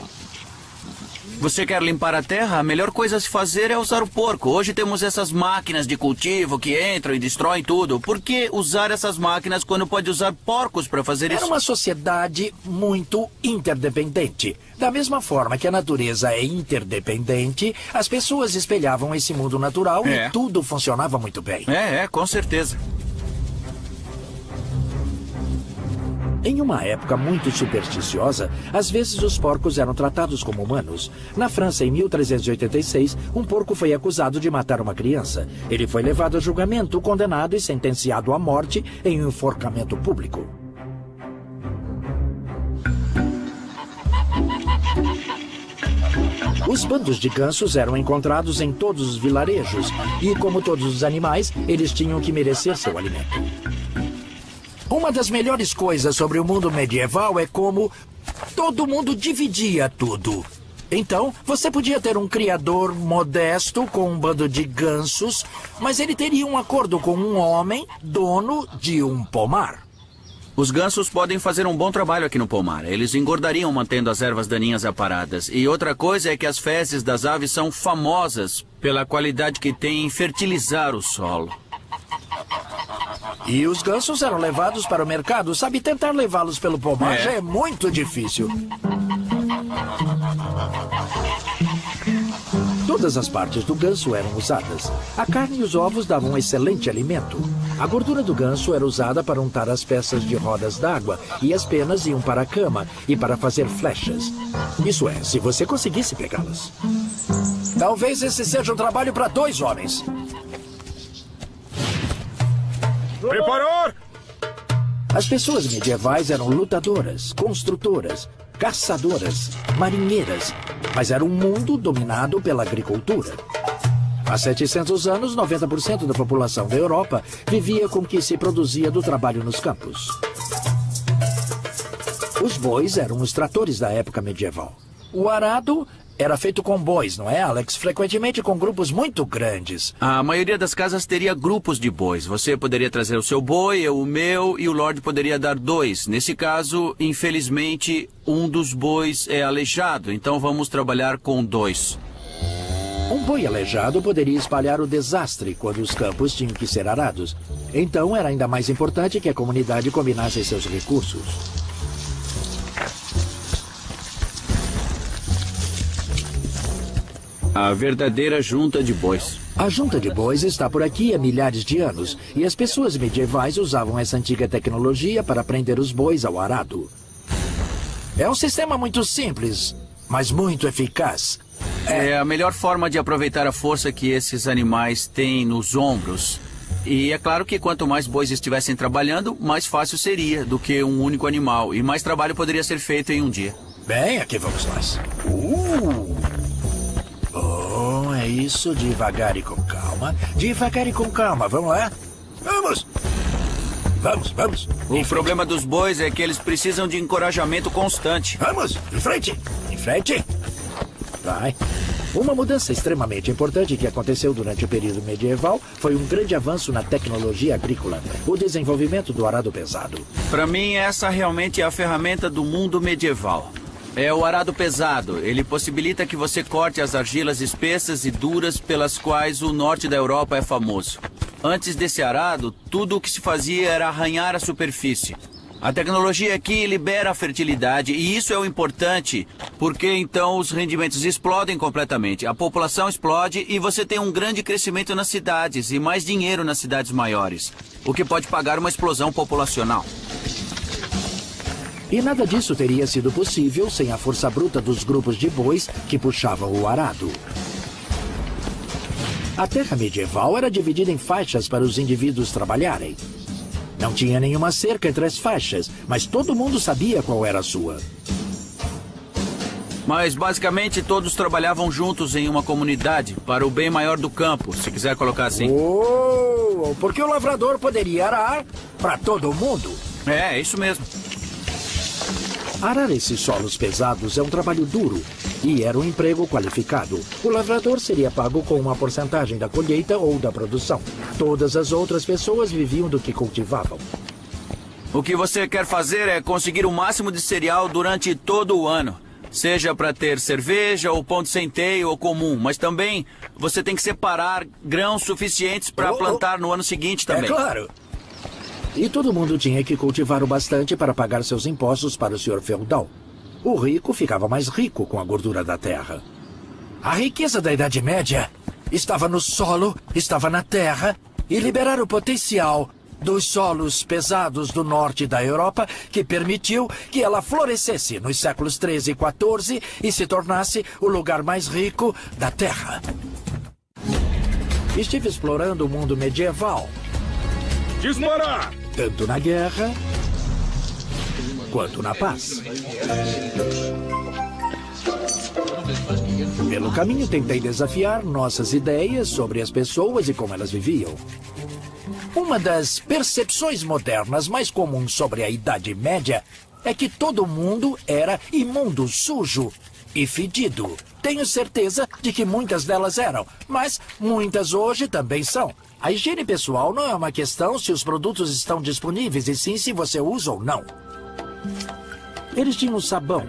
Você quer limpar a terra? A melhor coisa a se fazer é usar o porco. Hoje temos essas máquinas de cultivo que entram e destroem tudo. Por que usar essas máquinas quando pode usar porcos para fazer isso? Era uma sociedade muito interdependente. Da mesma forma que a natureza é interdependente, as pessoas espelhavam esse mundo natural e tudo funcionava muito bem. Com certeza. Em uma época muito supersticiosa, às vezes os porcos eram tratados como humanos. Na França, em 1386, um porco foi acusado de matar uma criança. Ele foi levado a julgamento, condenado e sentenciado à morte em um enforcamento público. Os bandos de gansos eram encontrados em todos os vilarejos e, como todos os animais, eles tinham que merecer seu alimento. Uma das melhores coisas sobre o mundo medieval é como todo mundo dividia tudo. Então, você podia ter um criador modesto com um bando de gansos, mas ele teria um acordo com um homem, dono de um pomar. Os gansos podem fazer um bom trabalho aqui no pomar. Eles engordariam mantendo as ervas daninhas aparadas. E outra coisa é que as fezes das aves são famosas pela qualidade que têm em fertilizar o solo. E os gansos eram levados para o mercado. Sabe, tentar levá-los pelo pomar já é muito difícil. Todas as partes do ganso eram usadas. A carne e os ovos davam um excelente alimento. A gordura do ganso era usada para untar as peças de rodas d'água e as penas iam para a cama e para fazer flechas. Isso é, se você conseguisse pegá-las. Talvez esse seja um trabalho para 2 homens. Preparar! As pessoas medievais eram lutadoras, construtoras, caçadoras, marinheiras, mas era um mundo dominado pela agricultura. Há 700 anos, 90% da população da Europa vivia com o que se produzia do trabalho nos campos. Os bois eram os tratores da época medieval. O arado era feito com bois, não é, Alex? Frequentemente com grupos muito grandes. A maioria das casas teria grupos de bois. Você poderia trazer o seu boi, eu o meu, e o Lorde poderia dar 2. Nesse caso, infelizmente, um dos bois é aleijado, então vamos trabalhar com 2. Um boi aleijado poderia espalhar o desastre quando os campos tinham que ser arados. Então era ainda mais importante que a comunidade combinasse seus recursos. A verdadeira junta de bois. A junta de bois está por aqui há milhares de anos, e as pessoas medievais usavam essa antiga tecnologia para prender os bois ao arado. É um sistema muito simples, mas muito eficaz. É a melhor forma de aproveitar a força que esses animais têm nos ombros. E é claro que quanto mais bois estivessem trabalhando, mais fácil seria do que um único animal, e mais trabalho poderia ser feito em um dia. Bem, aqui vamos nós. É isso, devagar e com calma. Devagar e com calma, vamos lá? Vamos! Vamos! O problema dos bois é que eles precisam de encorajamento constante. Vamos! Em frente! Vai! Uma mudança extremamente importante que aconteceu durante o período medieval foi um grande avanço na tecnologia agrícola, o desenvolvimento do arado pesado. Para mim, essa realmente é a ferramenta do mundo medieval. É o arado pesado. Ele possibilita que você corte as argilas espessas e duras pelas quais o norte da Europa é famoso. Antes desse arado, tudo o que se fazia era arranhar a superfície. A tecnologia aqui libera a fertilidade e isso é o importante, porque então os rendimentos explodem completamente. A população explode e você tem um grande crescimento nas cidades e mais dinheiro nas cidades maiores, o que pode pagar uma explosão populacional. E nada disso teria sido possível sem a força bruta dos grupos de bois que puxavam o arado. A terra medieval era dividida em faixas para os indivíduos trabalharem. Não tinha nenhuma cerca entre as faixas, mas todo mundo sabia qual era a sua. Mas basicamente todos trabalhavam juntos em uma comunidade para o bem maior do campo, se quiser colocar assim. Porque o lavrador poderia arar para todo mundo. É isso mesmo. Arar esses solos pesados é um trabalho duro e era um emprego qualificado. O lavrador seria pago com uma porcentagem da colheita ou da produção. Todas as outras pessoas viviam do que cultivavam. O que você quer fazer é conseguir o máximo de cereal durante todo o ano. Seja para ter cerveja ou pão de centeio ou comum, mas também você tem que separar grãos suficientes para plantar no ano seguinte também. É claro. E todo mundo tinha que cultivar o bastante para pagar seus impostos para o senhor feudal. O rico ficava mais rico com a gordura da terra. A riqueza da Idade Média estava no solo, estava na terra, e liberar o potencial dos solos pesados do norte da Europa que permitiu que ela florescesse nos séculos 13 e 14 e se tornasse o lugar mais rico da Terra. Estive explorando o mundo medieval. Disparar! Tanto na guerra quanto na paz. Pelo caminho, tentei desafiar nossas ideias sobre as pessoas e como elas viviam. Uma das percepções modernas mais comuns sobre a Idade Média é que todo mundo era imundo, sujo e fedido. Tenho certeza de que muitas delas eram, mas muitas hoje também são. A higiene pessoal não é uma questão se os produtos estão disponíveis, e sim se você usa ou não. Eles tinham sabão.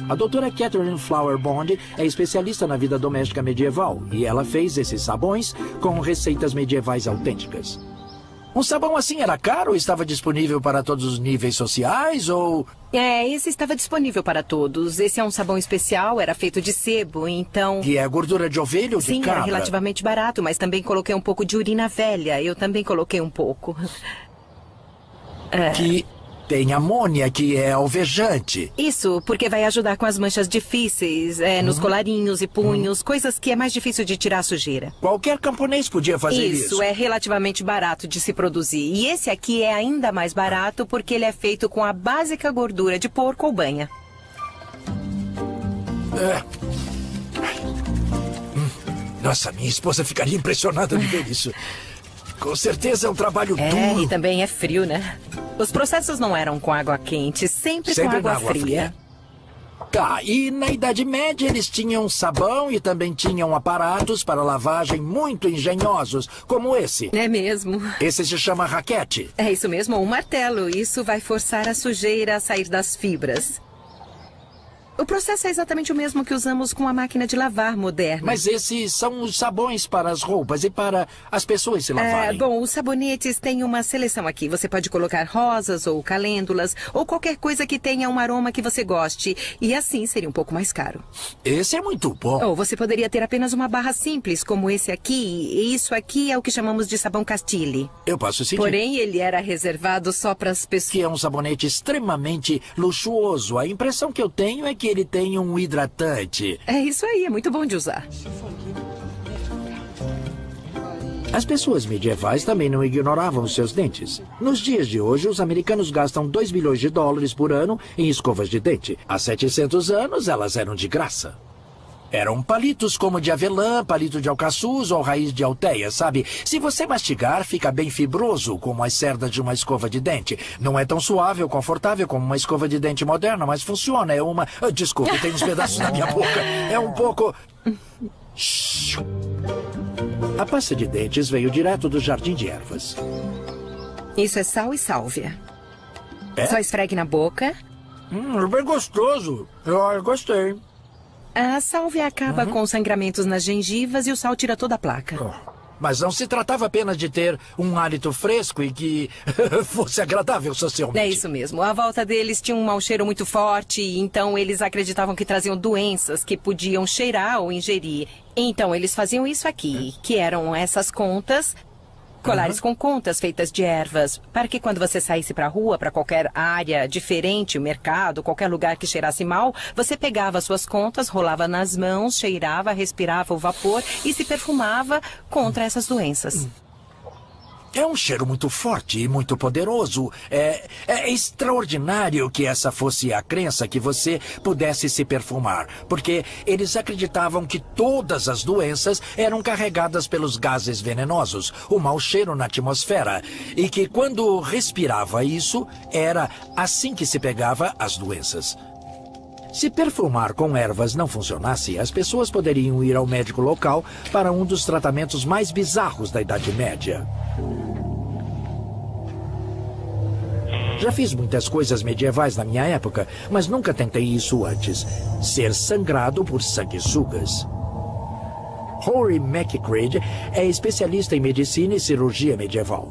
A doutora Catherine Flower Bond é especialista na vida doméstica medieval e ela fez esses sabões com receitas medievais autênticas. Um sabão assim era caro? Estava disponível para todos os níveis sociais ou... Esse estava disponível para todos. Esse é um sabão especial, era feito de sebo, então... Que é gordura de ovelha ou de cabra? Sim, era relativamente barato, mas também coloquei um pouco de urina velha. Eu também coloquei um pouco. Que tem amônia, que é alvejante. Isso, porque vai ajudar com as manchas difíceis, nos colarinhos e punhos, coisas que é mais difícil de tirar a sujeira. Qualquer camponês podia fazer isso. Isso, é relativamente barato de se produzir. E esse aqui é ainda mais barato porque ele é feito com a básica gordura de porco ou banha. Nossa, minha esposa ficaria impressionada de ver isso. Com certeza é um trabalho duro. E também é frio, né? Os processos não eram com água quente, sempre com água fria. Tá, e na Idade Média eles tinham sabão e também tinham aparatos para lavagem muito engenhosos, como esse. É mesmo. Esse se chama raquete. É isso mesmo, um martelo. Isso vai forçar a sujeira a sair das fibras. O processo é exatamente o mesmo que usamos com a máquina de lavar moderna. Mas esses são os sabões para as roupas e para as pessoas se lavarem. Bom, os sabonetes têm uma seleção aqui. Você pode colocar rosas ou calêndulas ou qualquer coisa que tenha um aroma que você goste. E assim seria um pouco mais caro. Esse é muito bom. Ou você poderia ter apenas uma barra simples, como esse aqui. E isso aqui é o que chamamos de sabão Castile. Eu posso sentir. Porém, ele era reservado só para as pessoas... Que é um sabonete extremamente luxuoso. A impressão que eu tenho é que ele tem um hidratante. É isso aí, é muito bom de usar. As pessoas medievais também não ignoravam seus dentes. Nos dias de hoje, os americanos gastam 2 bilhões de dólares por ano em escovas de dente. Há 700 anos, elas eram de graça. Eram palitos como de avelã, palito de alcaçuz ou raiz de alteia, sabe? Se você mastigar, fica bem fibroso, como as cerdas de uma escova de dente. Não é tão suave ou confortável como uma escova de dente moderna, mas funciona. É uma... Desculpe, tem uns pedaços na minha boca. É um pouco... A pasta de dentes veio direto do jardim de ervas. Isso é sal e sálvia. É? Só esfregue na boca. Bem gostoso. Eu gostei. A sálvia acaba com sangramentos nas gengivas e o sal tira toda a placa. Mas não se tratava apenas de ter um hálito fresco e que fosse agradável socialmente. É isso mesmo. À volta deles tinha um mau cheiro muito forte, então eles acreditavam que traziam doenças que podiam cheirar ou ingerir. Então eles faziam isso aqui, que eram essas contas... Colares com contas feitas de ervas, para que quando você saísse para a rua, para qualquer área diferente, mercado, qualquer lugar que cheirasse mal, você pegava suas contas, rolava nas mãos, cheirava, respirava o vapor e se perfumava contra essas doenças. É um cheiro muito forte e muito poderoso. É extraordinário que essa fosse a crença que você pudesse se perfumar, porque eles acreditavam que todas as doenças eram carregadas pelos gases venenosos, o mau cheiro na atmosfera, e que quando respirava isso, era assim que se pegava as doenças. Se perfumar com ervas não funcionasse, as pessoas poderiam ir ao médico local para um dos tratamentos mais bizarros da Idade Média. Já fiz muitas coisas medievais na minha época, mas nunca tentei isso antes. Ser sangrado por sanguessugas. Rory McCready é especialista em medicina e cirurgia medieval.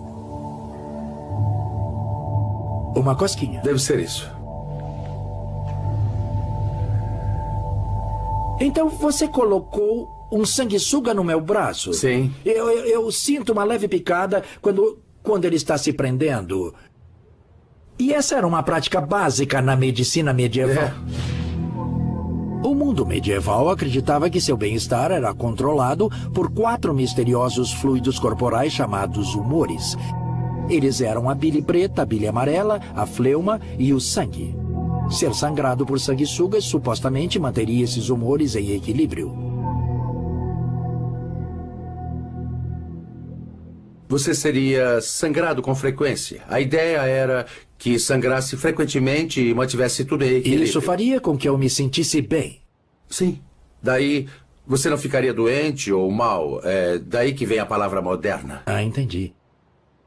Uma cosquinha. Deve ser isso. Então você colocou um sanguessuga no meu braço? Sim. Eu sinto uma leve picada quando quando ele está se prendendo. E essa era uma prática básica na medicina medieval. O mundo medieval acreditava que seu bem-estar era controlado por 4 misteriosos fluidos corporais chamados humores. Eles eram a bile preta, a bile amarela, a fleuma e o sangue. Ser sangrado por sanguessugas supostamente manteria esses humores em equilíbrio. Você seria sangrado com frequência. A ideia era que sangrasse frequentemente e mantivesse tudo em equilíbrio. Isso faria com que eu me sentisse bem. Sim. Daí você não ficaria doente ou mal. É daí que vem a palavra moderna. Ah, entendi.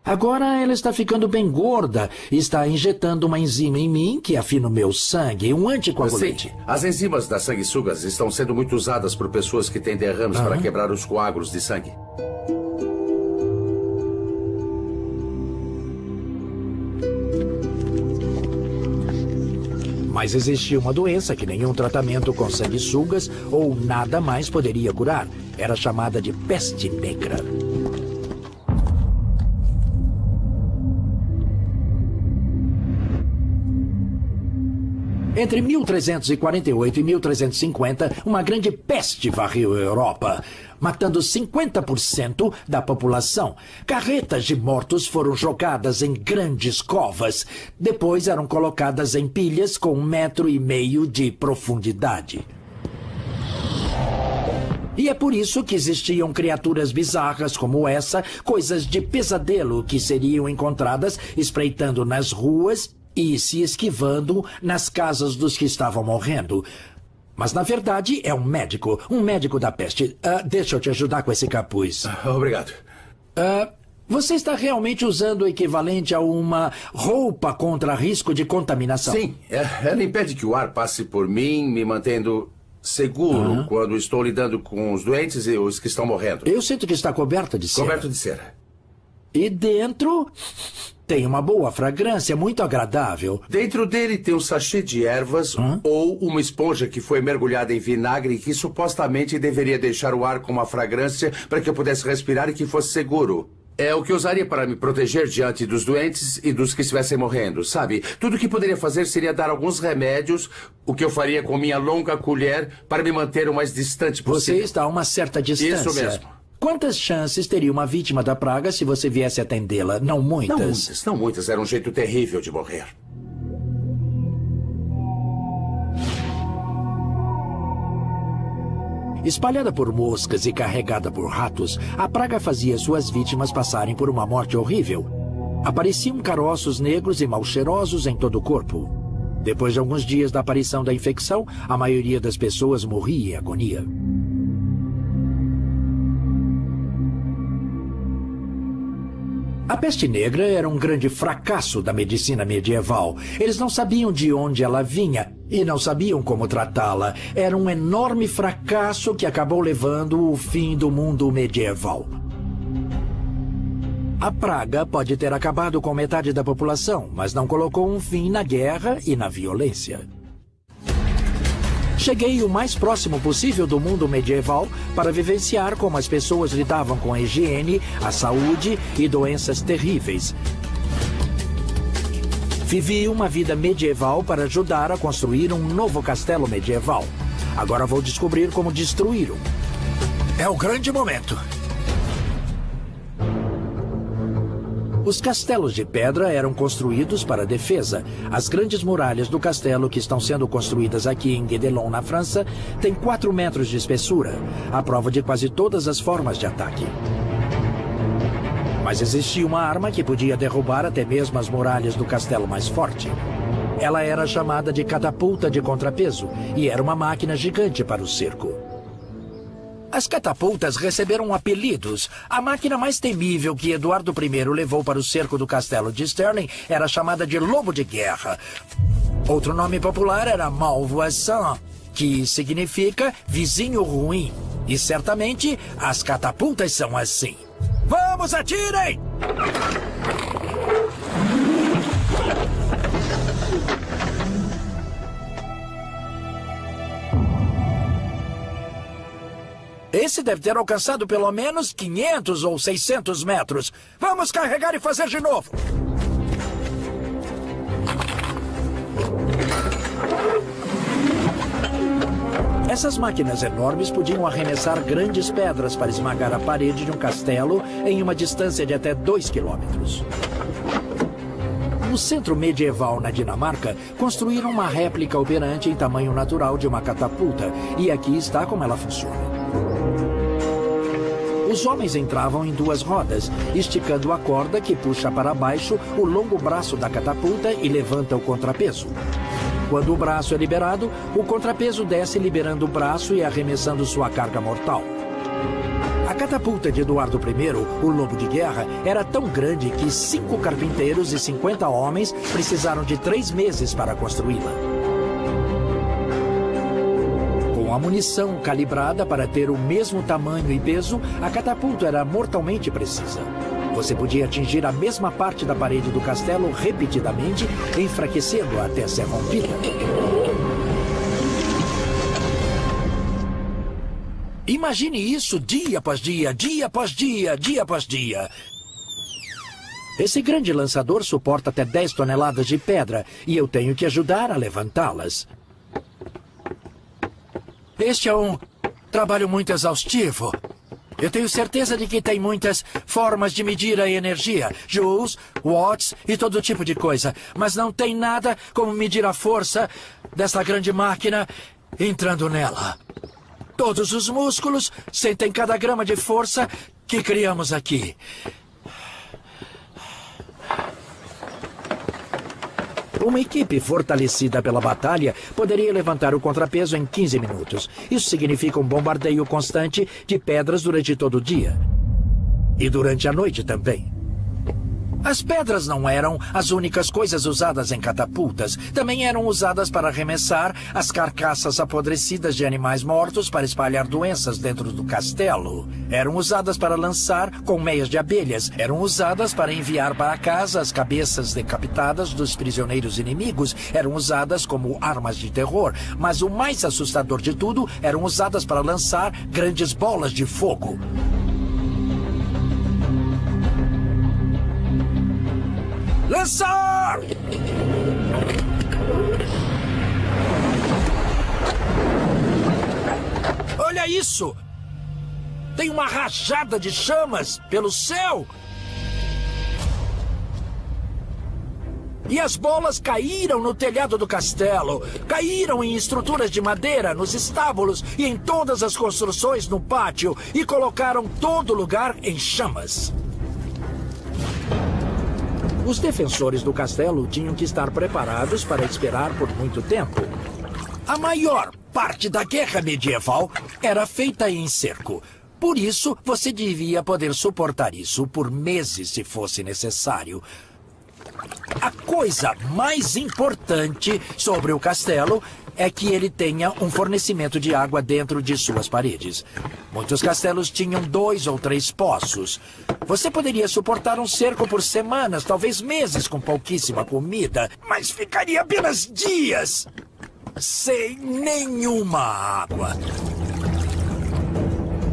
Agora ela está ficando bem gorda e está injetando uma enzima em mim que afina o meu sangue, um anticoagulante. Sim, as enzimas das sanguessugas estão sendo muito usadas por pessoas que têm derrames para quebrar os coágulos de sangue. Mas existia uma doença que nenhum tratamento com sanguessugas ou nada mais poderia curar. Era chamada de peste negra. Entre 1348 e 1350, uma grande peste varreu a Europa, matando 50% da população. Carretas de mortos foram jogadas em grandes covas. Depois eram colocadas em pilhas com 1,5 metro de profundidade. E é por isso que existiam criaturas bizarras como essa, coisas de pesadelo que seriam encontradas espreitando nas ruas e se esquivando nas casas dos que estavam morrendo. Mas, na verdade, é um médico da peste. Deixa eu te ajudar com esse capuz. Obrigado. Você está realmente usando o equivalente a uma roupa contra risco de contaminação? Sim, ela impede que o ar passe por mim, me mantendo seguro quando estou lidando com os doentes e os que estão morrendo. Eu sinto que está coberta de cera. Coberto de cera. E dentro tem uma boa fragrância, muito agradável. Dentro dele tem um sachê de ervas ou uma esponja que foi mergulhada em vinagre e que supostamente deveria deixar o ar com uma fragrância para que eu pudesse respirar e que fosse seguro. É o que eu usaria para me proteger diante dos doentes e dos que estivessem morrendo, sabe? Tudo o que poderia fazer seria dar alguns remédios, o que eu faria com minha longa colher para me manter o mais distante possível. Você está a uma certa distância. Isso mesmo. Quantas chances teria uma vítima da praga se você viesse atendê-la? Não muitas. Não muitas. Era um jeito terrível de morrer. Espalhada por moscas e carregada por ratos, a praga fazia suas vítimas passarem por uma morte horrível. Apareciam caroços negros e mal cheirosos em todo o corpo. Depois de alguns dias da aparição da infecção, a maioria das pessoas morria em agonia. A peste negra era um grande fracasso da medicina medieval. Eles não sabiam de onde ela vinha e não sabiam como tratá-la. Era um enorme fracasso que acabou levando o fim do mundo medieval. A praga pode ter acabado com metade da população, mas não colocou um fim na guerra e na violência. Cheguei o mais próximo possível do mundo medieval para vivenciar como as pessoas lidavam com a higiene, a saúde e doenças terríveis. Vivi uma vida medieval para ajudar a construir um novo castelo medieval. Agora vou descobrir como destruí-lo. É o grande momento. Os castelos de pedra eram construídos para defesa. As grandes muralhas do castelo que estão sendo construídas aqui em Guédelon, na França, têm 4 metros de espessura, a prova de quase todas as formas de ataque. Mas existia uma arma que podia derrubar até mesmo as muralhas do castelo mais forte. Ela era chamada de catapulta de contrapeso e era uma máquina gigante para o cerco. As catapultas receberam apelidos. A máquina mais temível que Eduardo I levou para o cerco do castelo de Stirling era chamada de Lobo de Guerra. Outro nome popular era Malvoisin, que significa vizinho ruim. E certamente as catapultas são assim. Vamos, atirem! Esse deve ter alcançado pelo menos 500 ou 600 metros. Vamos carregar e fazer de novo. Essas máquinas enormes podiam arremessar grandes pedras para esmagar a parede de um castelo em uma distância de até 2 quilômetros. No centro medieval na Dinamarca, construíram uma réplica operante em tamanho natural de uma catapulta. E aqui está como ela funciona. Os homens entravam em 2 rodas, esticando a corda que puxa para baixo o longo braço da catapulta e levanta o contrapeso. Quando o braço é liberado, o contrapeso desce liberando o braço e arremessando sua carga mortal. A catapulta de Eduardo I, o Lobo de Guerra, era tão grande que 5 carpinteiros e 50 homens precisaram de 3 meses para construí-la. Com a munição calibrada para ter o mesmo tamanho e peso, a catapulta era mortalmente precisa. Você podia atingir a mesma parte da parede do castelo repetidamente, enfraquecendo-a até ser rompida. Imagine isso dia após dia, dia após dia, dia após dia. Esse grande lançador suporta até 10 toneladas de pedra e eu tenho que ajudar a levantá-las. Este é um trabalho muito exaustivo. Eu tenho certeza de que tem muitas formas de medir a energia, joules, watts e todo tipo de coisa. Mas não tem nada como medir a força dessa grande máquina entrando nela. Todos os músculos sentem cada grama de força que criamos aqui. Uma equipe fortalecida pela batalha poderia levantar o contrapeso em 15 minutos. Isso significa um bombardeio constante de pedras durante todo o dia. E durante a noite também. As pedras não eram as únicas coisas usadas em catapultas. Também eram usadas para arremessar as carcaças apodrecidas de animais mortos para espalhar doenças dentro do castelo. Eram usadas para lançar colmeias de abelhas. Eram usadas para enviar para casa as cabeças decapitadas dos prisioneiros inimigos. Eram usadas como armas de terror. Mas o mais assustador de tudo, eram usadas para lançar grandes bolas de fogo. Lançar! Olha isso! Tem uma rajada de chamas pelo céu! E as bolas caíram no telhado do castelo, caíram em estruturas de madeira, nos estábulos e em todas as construções no pátio e colocaram todo lugar em chamas. Os defensores do castelo tinham que estar preparados para esperar por muito tempo. A maior parte da guerra medieval era feita em cerco. Por isso, você devia poder suportar isso por meses se fosse necessário. A coisa mais importante sobre o castelo é que ele tenha um fornecimento de água dentro de suas paredes. Muitos castelos tinham 2 ou 3 poços. Você poderia suportar um cerco por semanas, talvez meses, com pouquíssima comida, mas ficaria apenas dias sem nenhuma água.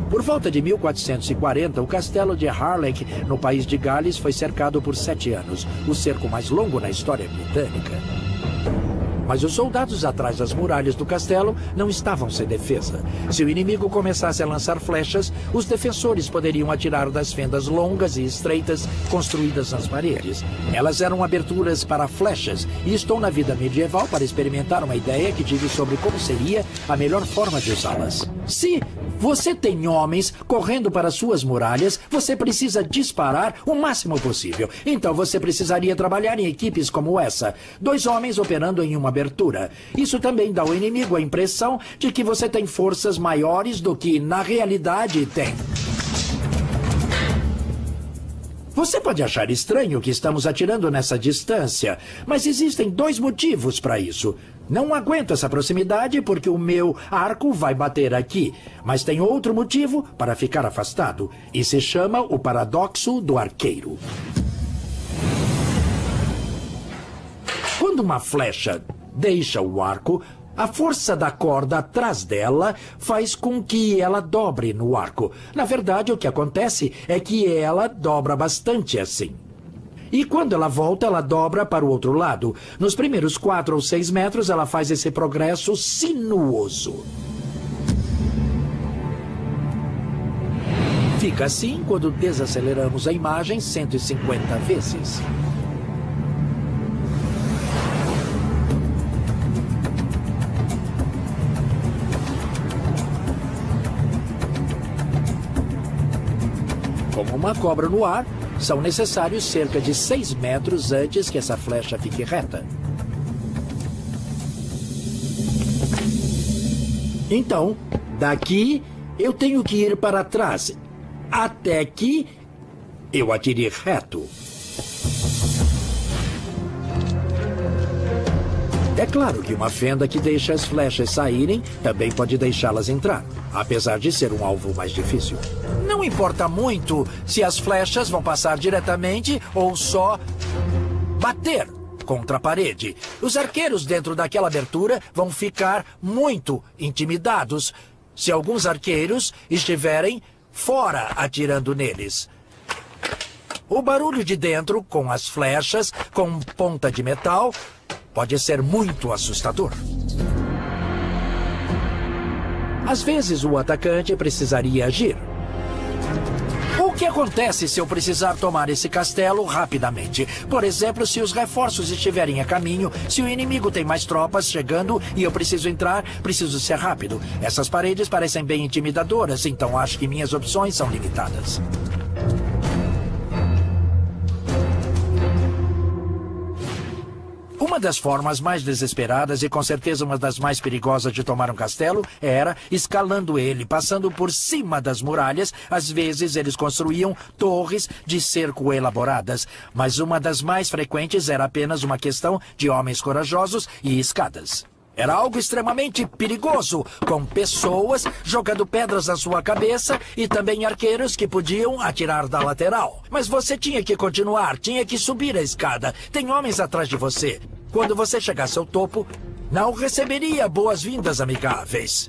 Por volta de 1440, o castelo de Harlech, no país de Gales, foi cercado por 7 anos, o cerco mais longo na história britânica. Mas os soldados atrás das muralhas do castelo não estavam sem defesa. Se o inimigo começasse a lançar flechas, os defensores poderiam atirar das fendas longas e estreitas construídas nas paredes. Elas eram aberturas para flechas, e estou na vida medieval para experimentar uma ideia que tive sobre como seria a melhor forma de usá-las. Se você tem homens correndo para suas muralhas, você precisa disparar o máximo possível. Então você precisaria trabalhar em equipes como essa. 2 homens operando em uma abertura. Isso também dá ao inimigo a impressão de que você tem forças maiores do que na realidade tem. Você pode achar estranho que estamos atirando nessa distância, mas existem 2 motivos para isso. Não aguento essa proximidade porque o meu arco vai bater aqui, mas tem outro motivo para ficar afastado, e se chama o paradoxo do arqueiro. Quando uma flecha deixa o arco, A força da corda atrás dela faz com que ela dobre no arco. Na verdade, o que acontece é que ela dobra bastante assim. E quando ela volta, ela dobra para o outro lado. Nos primeiros 4 ou 6 metros, ela faz esse progresso sinuoso. Fica assim quando desaceleramos a imagem 150 vezes. Como uma cobra no ar, são necessários cerca de 6 metros antes que essa flecha fique reta. Então, daqui eu tenho que ir para trás, até que eu atire reto. É claro que uma fenda que deixa as flechas saírem também pode deixá-las entrar, apesar de ser um alvo mais difícil. Não importa muito se as flechas vão passar diretamente ou só bater contra a parede. Os arqueiros dentro daquela abertura vão ficar muito intimidados se alguns arqueiros estiverem fora atirando neles. O barulho de dentro, com as flechas, com ponta de metal, pode ser muito assustador. Às vezes, o atacante precisaria agir. O que acontece se eu precisar tomar esse castelo rapidamente? Por exemplo, se os reforços estiverem a caminho, se o inimigo tem mais tropas chegando e eu preciso entrar, preciso ser rápido. Essas paredes parecem bem intimidadoras, então acho que minhas opções são limitadas. Uma das formas mais desesperadas e com certeza uma das mais perigosas de tomar um castelo era escalando ele, passando por cima das muralhas. Às vezes eles construíam torres de cerco elaboradas, mas uma das mais frequentes era apenas uma questão de homens corajosos e escadas. Era algo extremamente perigoso, com pessoas jogando pedras na sua cabeça e também arqueiros que podiam atirar da lateral. Mas você tinha que continuar, tinha que subir a escada. Tem homens atrás de você. Quando você chegasse ao topo, não receberia boas-vindas amigáveis.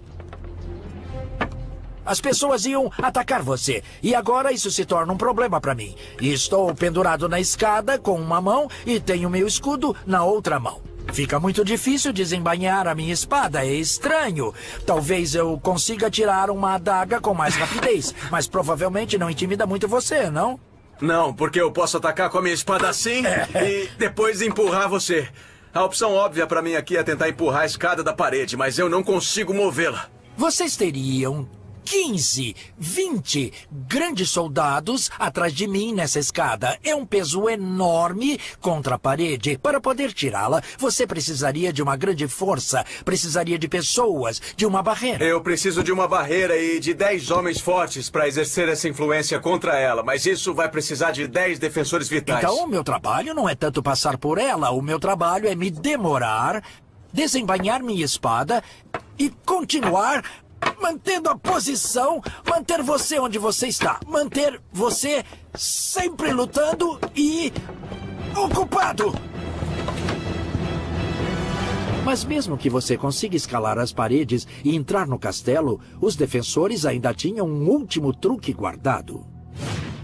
As pessoas iam atacar você. E agora isso se torna um problema para mim. E estou pendurado na escada com uma mão e tenho meu escudo na outra mão. Fica muito difícil desembainhar a minha espada, é estranho. Talvez eu consiga tirar uma adaga com mais rapidez, mas provavelmente não intimida muito você, não? Não, porque eu posso atacar com a minha espada assim e depois empurrar você. A opção óbvia para mim aqui é tentar empurrar a escada da parede, mas eu não consigo movê-la. Vocês teriam 15, 20 grandes soldados atrás de mim nessa escada. É um peso enorme contra a parede. Para poder tirá-la, você precisaria de uma grande força, precisaria de pessoas, de uma barreira. Eu preciso de uma barreira e de 10 homens fortes para exercer essa influência contra ela, mas isso vai precisar de 10 defensores vitais. Então o meu trabalho não é tanto passar por ela, o meu trabalho é me demorar, desembainhar minha espada e continuar mantendo a posição, manter você onde você está, manter você sempre lutando e ocupado. Mas mesmo que você consiga escalar as paredes e entrar no castelo, os defensores ainda tinham um último truque guardado.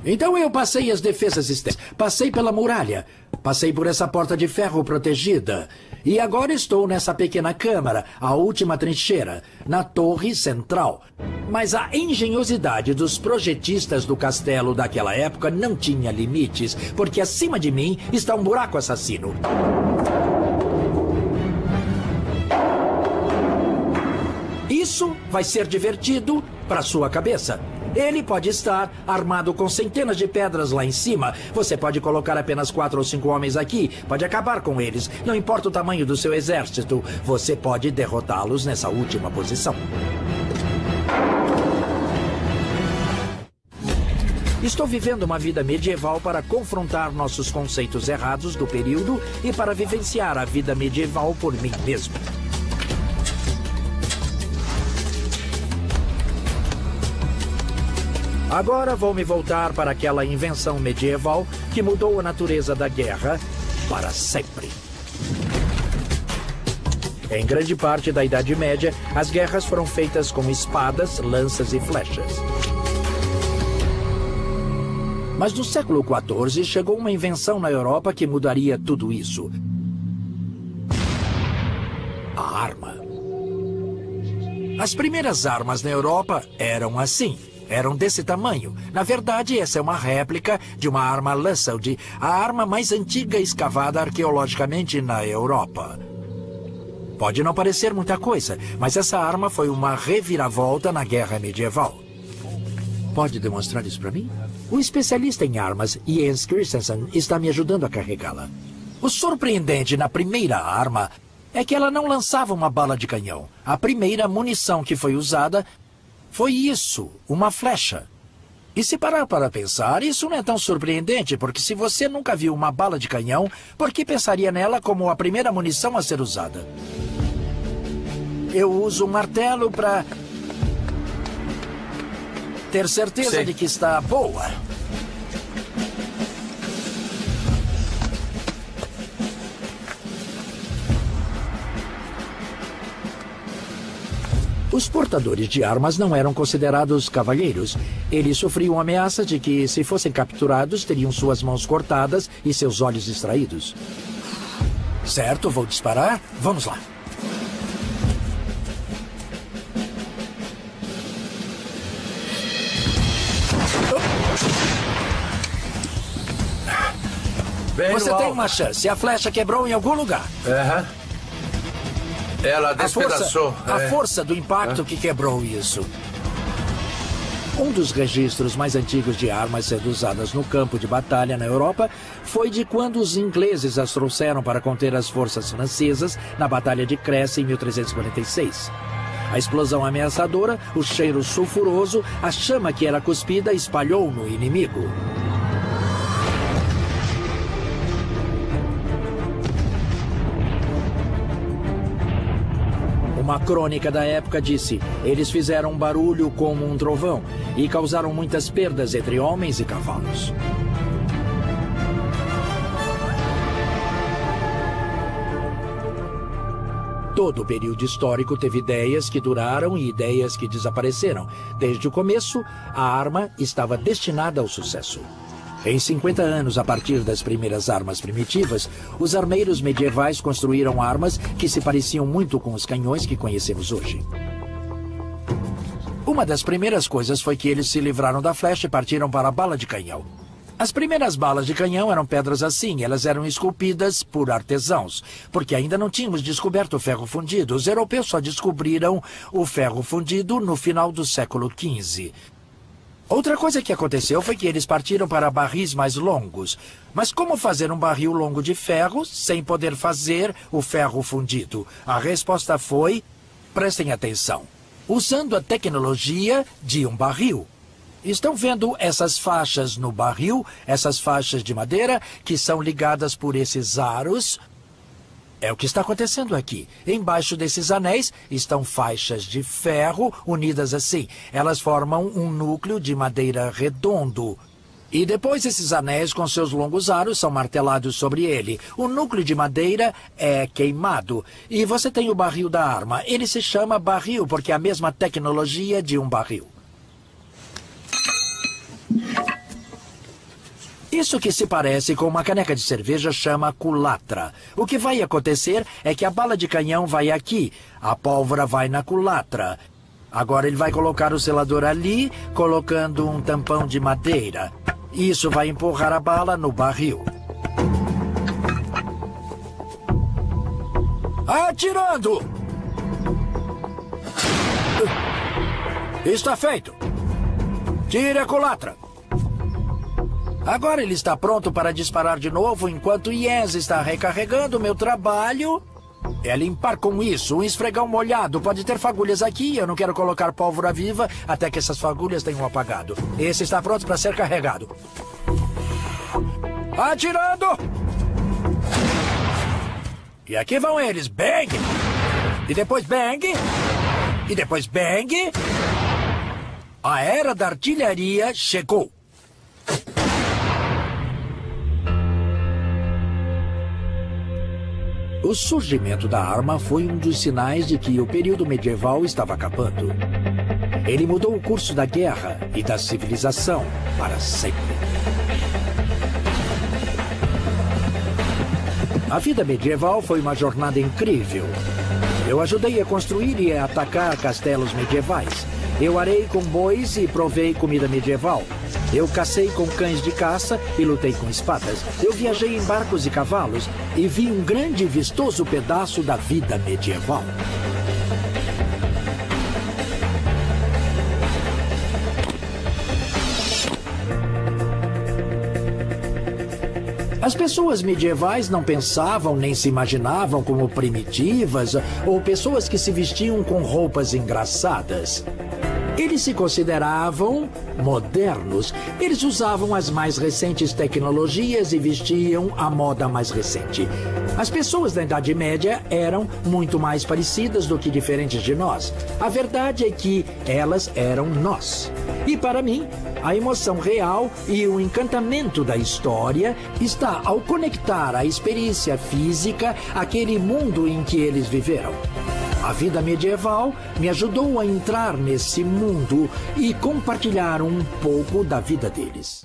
Então eu passei as defesas externas, passei pela muralha, passei por essa porta de ferro protegida. E agora estou nessa pequena câmara, a última trincheira, na torre central. Mas a engenhosidade dos projetistas do castelo daquela época não tinha limites, porque acima de mim está um buraco assassino. Isso vai ser divertido para sua cabeça. Ele pode estar armado com centenas de pedras lá em cima. Você pode colocar apenas 4 ou 5 homens aqui. Pode acabar com eles. Não importa o tamanho do seu exército. Você pode derrotá-los nessa última posição. Estou vivendo uma vida medieval para confrontar nossos conceitos errados do período e para vivenciar a vida medieval por mim mesmo. Agora vou me voltar para aquela invenção medieval que mudou a natureza da guerra para sempre. Em grande parte da Idade Média, as guerras foram feitas com espadas, lanças e flechas. Mas no século XIV chegou uma invenção na Europa que mudaria tudo isso. A arma. As primeiras armas na Europa eram assim. Eram desse tamanho. Na verdade, essa é uma réplica de uma arma Lussaud, a arma mais antiga escavada arqueologicamente na Europa. Pode não parecer muita coisa, mas essa arma foi uma reviravolta na Guerra Medieval. Pode demonstrar isso para mim? O especialista em armas, Jens Christensen, está me ajudando a carregá-la. O surpreendente na primeira arma é que ela não lançava uma bala de canhão. A primeira munição que foi usada foi isso, uma flecha. E se parar para pensar, isso não é tão surpreendente, porque se você nunca viu uma bala de canhão, por que pensaria nela como a primeira munição a ser usada? Eu uso um martelo para ter certeza de que está boa. Os portadores de armas não eram considerados cavalheiros. Eles sofriam ameaça de que, se fossem capturados, teriam suas mãos cortadas e seus olhos extraídos. Certo, vou disparar. Vamos lá. Você tem uma chance. A flecha quebrou em algum lugar. Ela despedaçou. A força do impacto que quebrou isso. Um dos registros mais antigos de armas sendo usadas no campo de batalha na Europa foi de quando os ingleses as trouxeram para conter as forças francesas na Batalha de Crécy em 1346. A explosão ameaçadora, o cheiro sulfuroso, a chama que era cuspida espalhou no inimigo. Uma crônica da época disse: eles fizeram um barulho como um trovão e causaram muitas perdas entre homens e cavalos. Todo o período histórico teve ideias que duraram e ideias que desapareceram. Desde o começo, a arma estava destinada ao sucesso. Em 50 anos, a partir das primeiras armas primitivas, os armeiros medievais construíram armas que se pareciam muito com os canhões que conhecemos hoje. Uma das primeiras coisas foi que eles se livraram da flecha e partiram para a bala de canhão. As primeiras balas de canhão eram pedras assim, elas eram esculpidas por artesãos, porque ainda não tínhamos descoberto o ferro fundido. Os europeus só descobriram o ferro fundido no final do século XV. Outra coisa que aconteceu foi que eles partiram para barris mais longos. Mas como fazer um barril longo de ferro sem poder fazer o ferro fundido? A resposta foi, prestem atenção, usando a tecnologia de um barril. Estão vendo essas faixas no barril, essas faixas de madeira que são ligadas por esses aros? É o que está acontecendo aqui. Embaixo desses anéis estão faixas de ferro unidas assim. Elas formam um núcleo de madeira redondo. E depois esses anéis com seus longos aros são martelados sobre ele. O núcleo de madeira é queimado. E você tem o barril da arma. Ele se chama barril porque é a mesma tecnologia de um barril. Isso que se parece com uma caneca de cerveja chama culatra. O que vai acontecer é que a bala de canhão vai aqui, a pólvora vai na culatra. Agora ele vai colocar o selador ali, colocando um tampão de madeira. Isso vai empurrar a bala no barril. Atirando! Está feito. Tire a culatra. Agora ele está pronto para disparar de novo enquanto Jens está recarregando. Meu trabalho é limpar com isso. Um esfregão molhado. Pode ter fagulhas aqui. Eu não quero colocar pólvora viva até que essas fagulhas tenham apagado. Esse está pronto para ser carregado. Atirando! E aqui vão eles. Bang! E depois bang! E depois bang! A era da artilharia chegou. O surgimento da arma foi um dos sinais de que o período medieval estava acabando. Ele mudou o curso da guerra e da civilização para sempre. A vida medieval foi uma jornada incrível. Eu ajudei a construir e a atacar castelos medievais. Eu arei com bois e provei comida medieval. Eu cacei com cães de caça e lutei com espadas. Eu viajei em barcos e cavalos e vi um grande e vistoso pedaço da vida medieval. As pessoas medievais não pensavam nem se imaginavam como primitivas ou pessoas que se vestiam com roupas engraçadas. Eles se consideravam modernos. Eles usavam as mais recentes tecnologias e vestiam a moda mais recente. As pessoas da Idade Média eram muito mais parecidas do que diferentes de nós. A verdade é que elas eram nós. E para mim, a emoção real e o encantamento da história está ao conectar a experiência física àquele mundo em que eles viveram. A vida medieval me ajudou a entrar nesse mundo e compartilhar um pouco da vida deles.